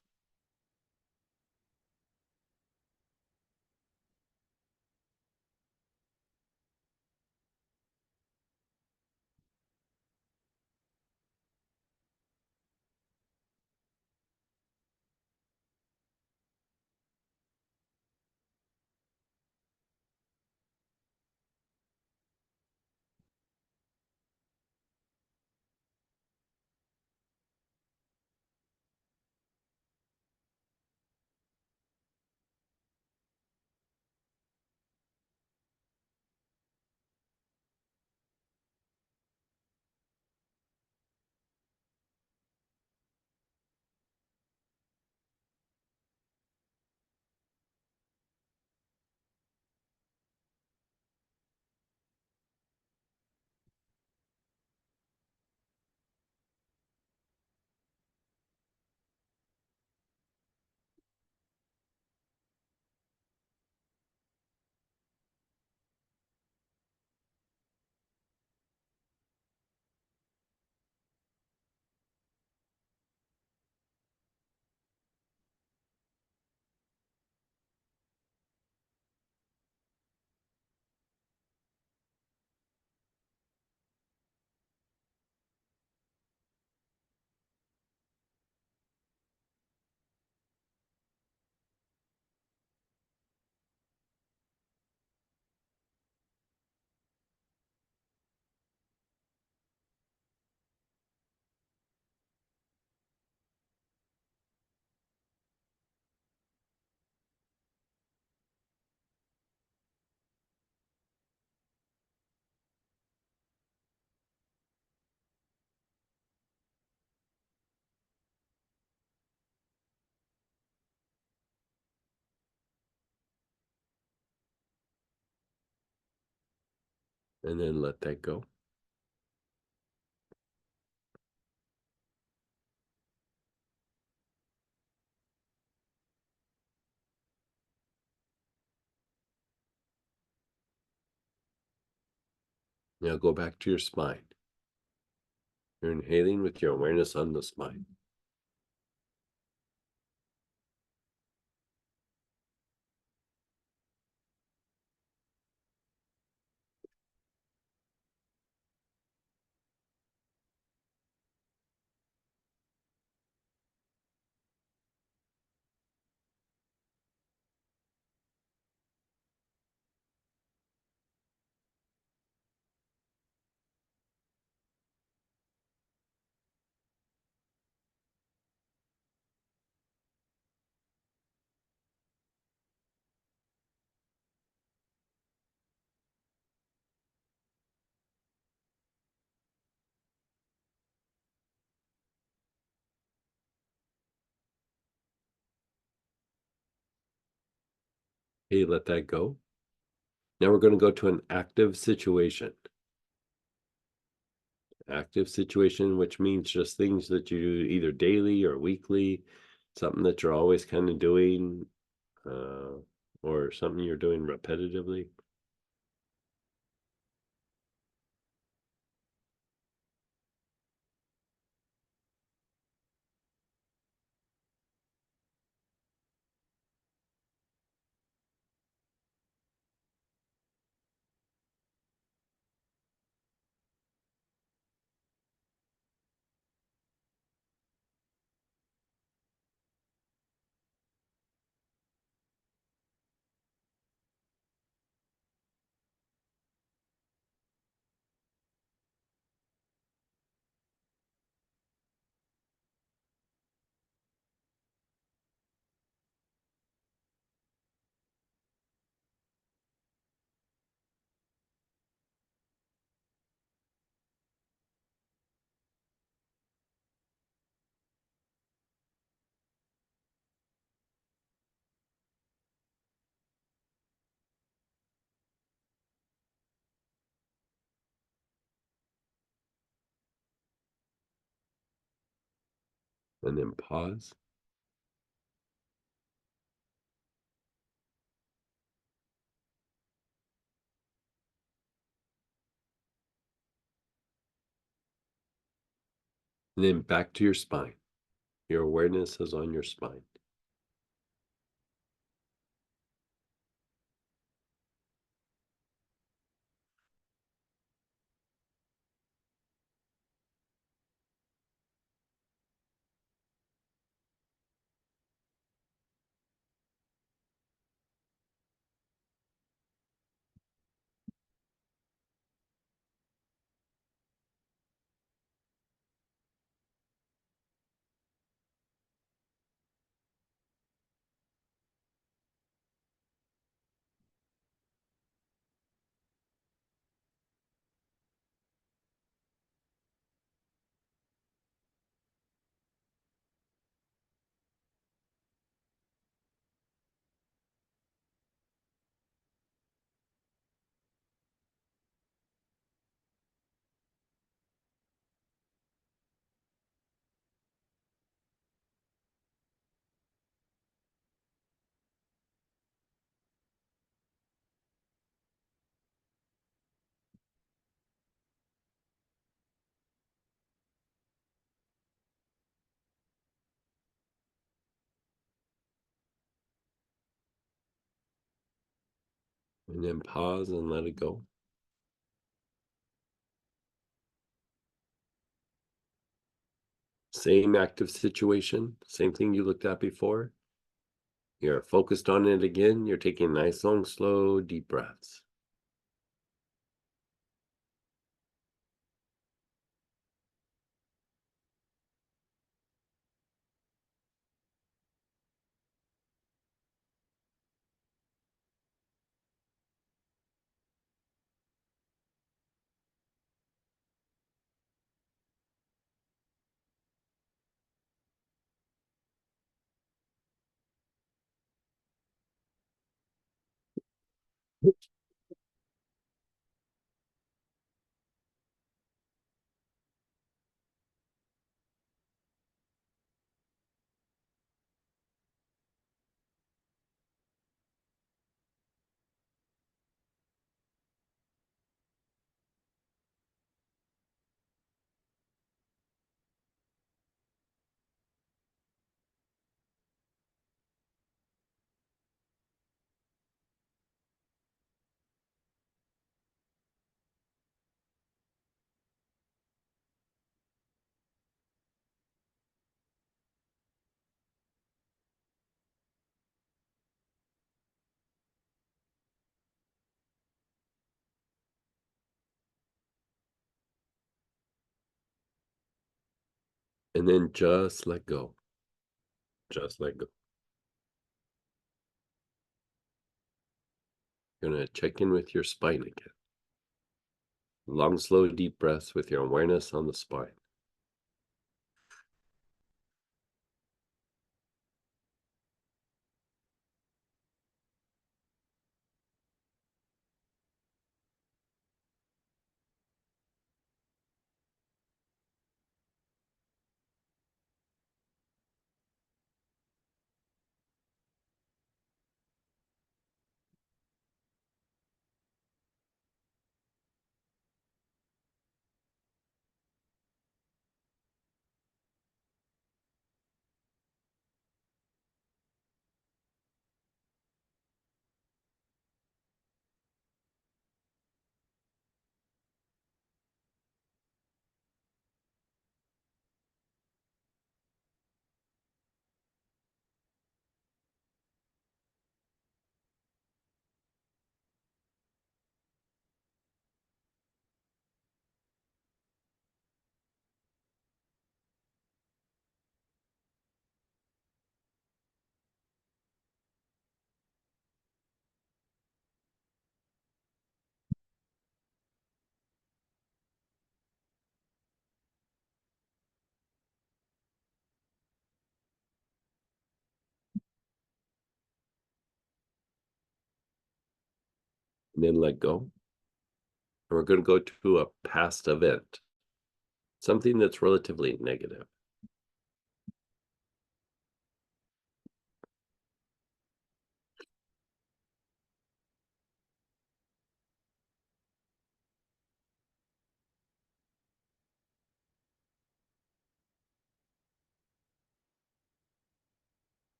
And then let that go. Now go back to your spine. You're inhaling with your awareness on the spine. Okay, let that go. Now we're going to go to an active situation. Active situation, which means just things that you do either daily or weekly, something that you're always kind of doing, or something you're doing repetitively. And then pause. And then back to your spine. Your awareness is on your spine. And then pause and let it go. Same active situation, same thing you looked at before. You're focused on it again. You're taking nice, long, slow, deep breaths. And then just let go. Just let go. You're going to check in with your spine again. Long, slow, deep breaths with your awareness on the spine. And then let go. And we're going to go to a past event, something that's relatively negative.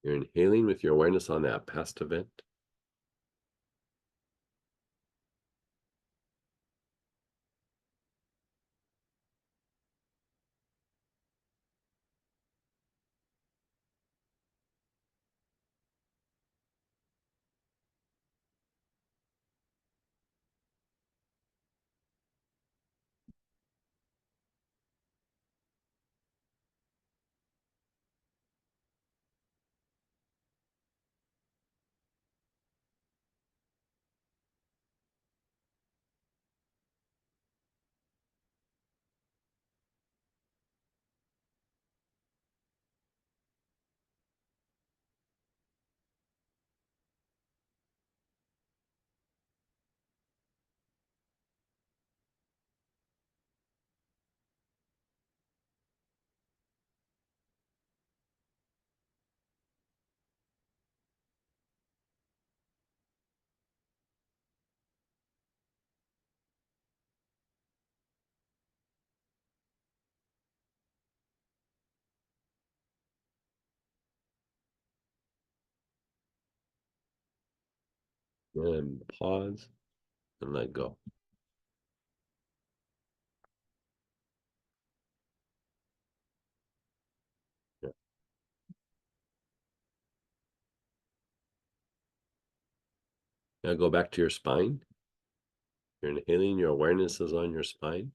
You're inhaling with your awareness on that past event. And pause and let go. Yeah. Now go back to your spine. You're inhaling, your awareness is on your spine.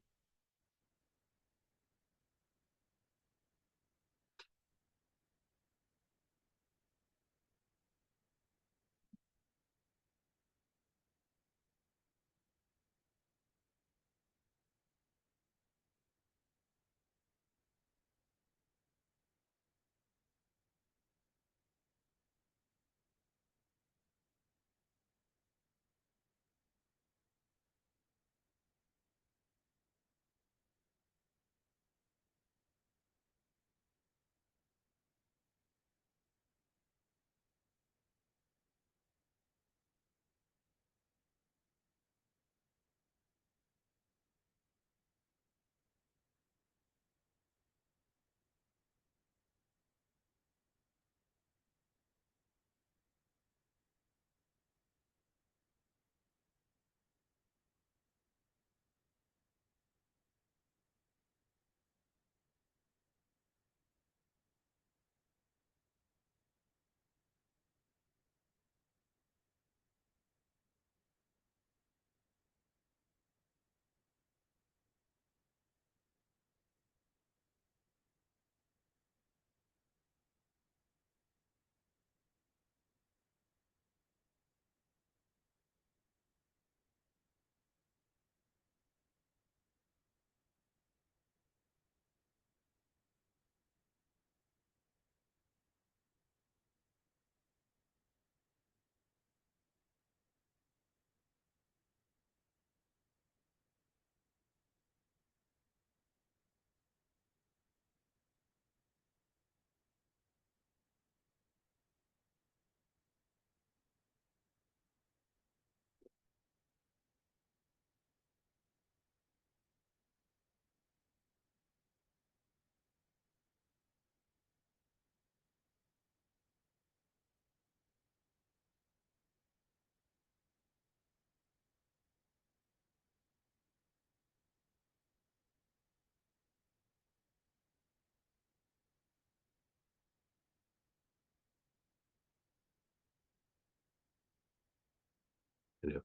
You know,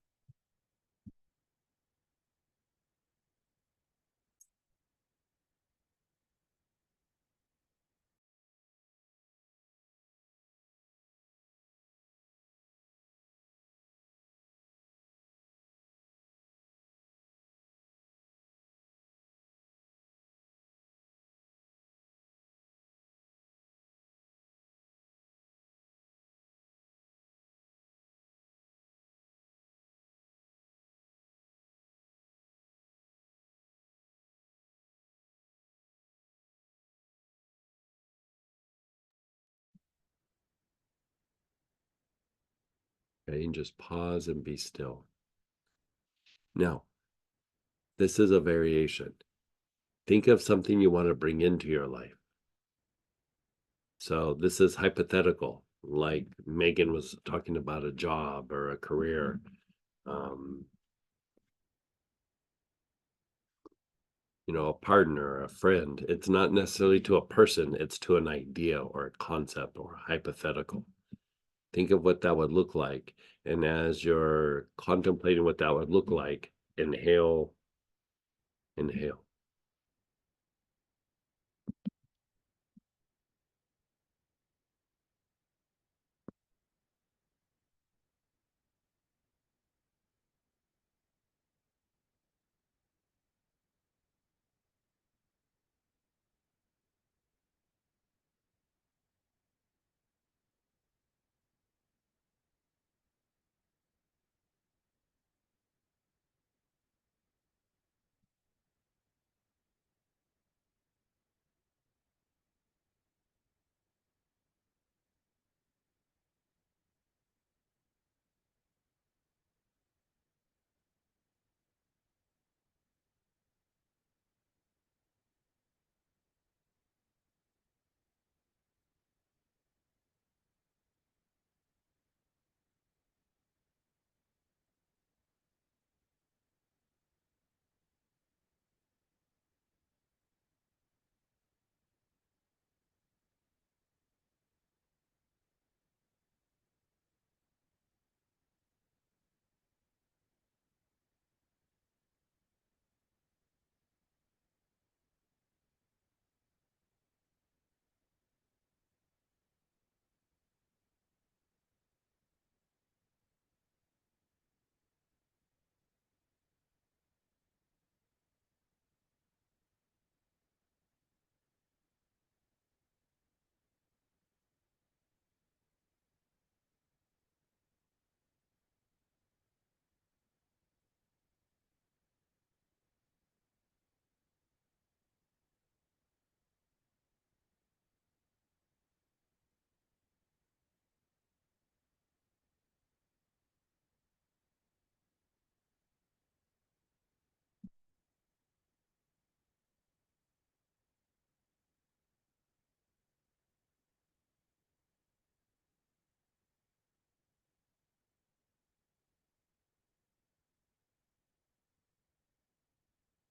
okay, and just pause and be still. Now, this is a variation. Think of something you want to bring into your life. So this is hypothetical. like Megan was talking about a job or a career. You know, a partner, a friend. It's not necessarily to a person, it's to an idea or a concept or a hypothetical. Think of what that would look like. And as you're contemplating what that would look like, inhale, inhale.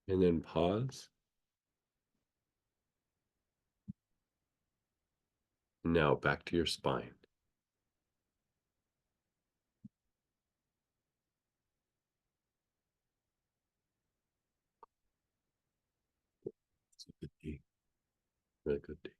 And then pause. Now back to your spine. It's a good day. Really good day.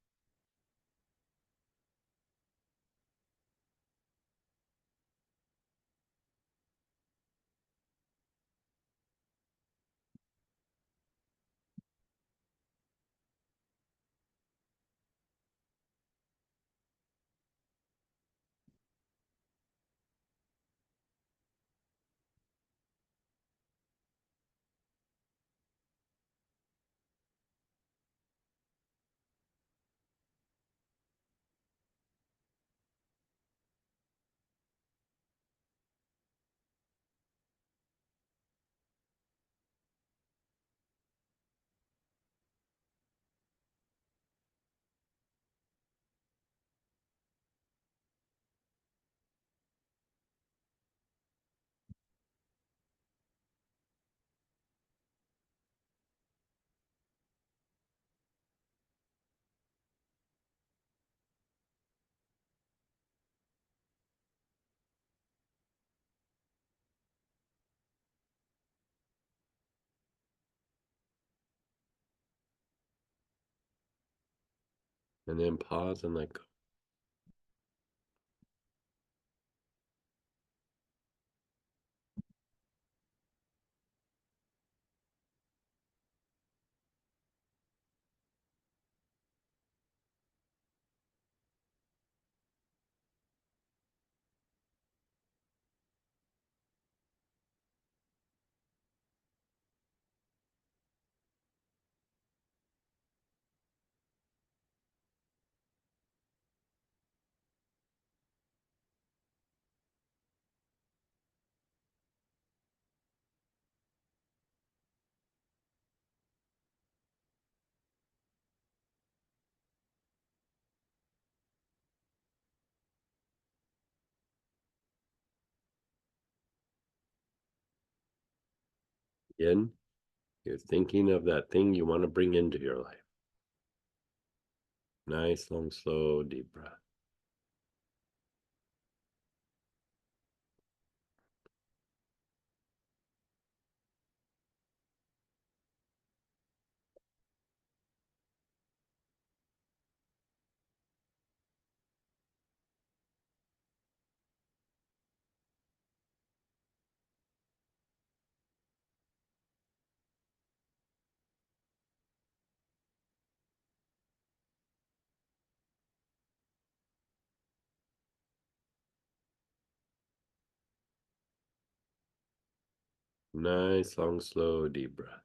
And then pause and let go. Again, you're thinking of that thing you want to bring into your life. Nice, long, slow, deep breath. Nice, long, slow, deep breath.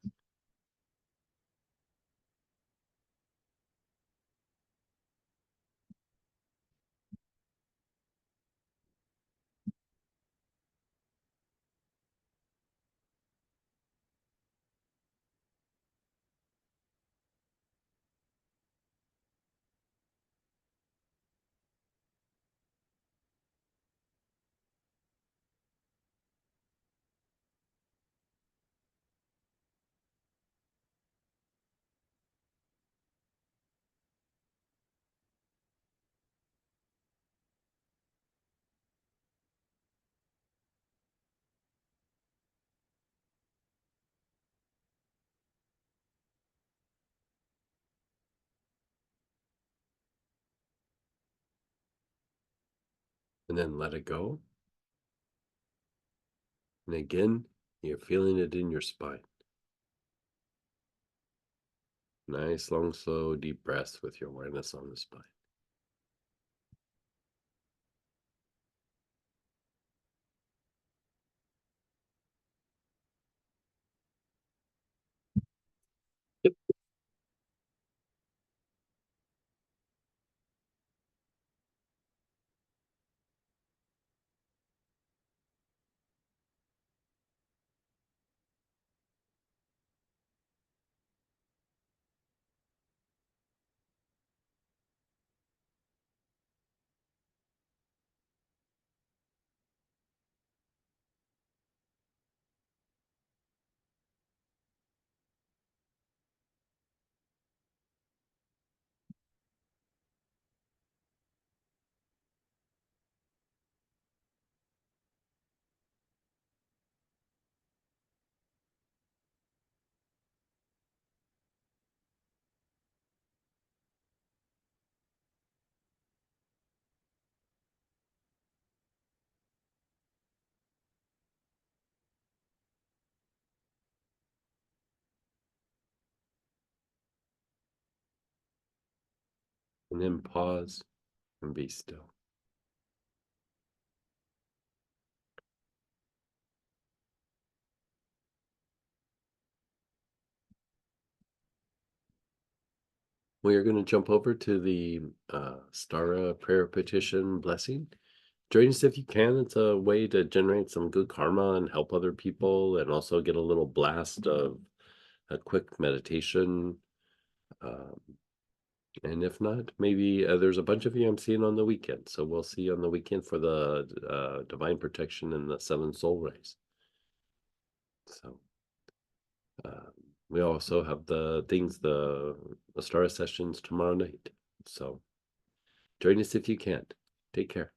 And then let it go. And again, you're feeling it in your spine. Nice, long, slow, deep breaths with your awareness on the spine. And then pause and be still. We are going to jump over to the Stara prayer petition blessing. Join us if you can. It's a way to generate some good karma and help other people, and also get a little blast of a quick meditation. And if not, maybe there's a bunch of you I'm seeing on the weekend. So we'll see you on the weekend for the divine protection and the 7 soul rays. So we also have the Astara sessions tomorrow night. So join us if you can. Take care.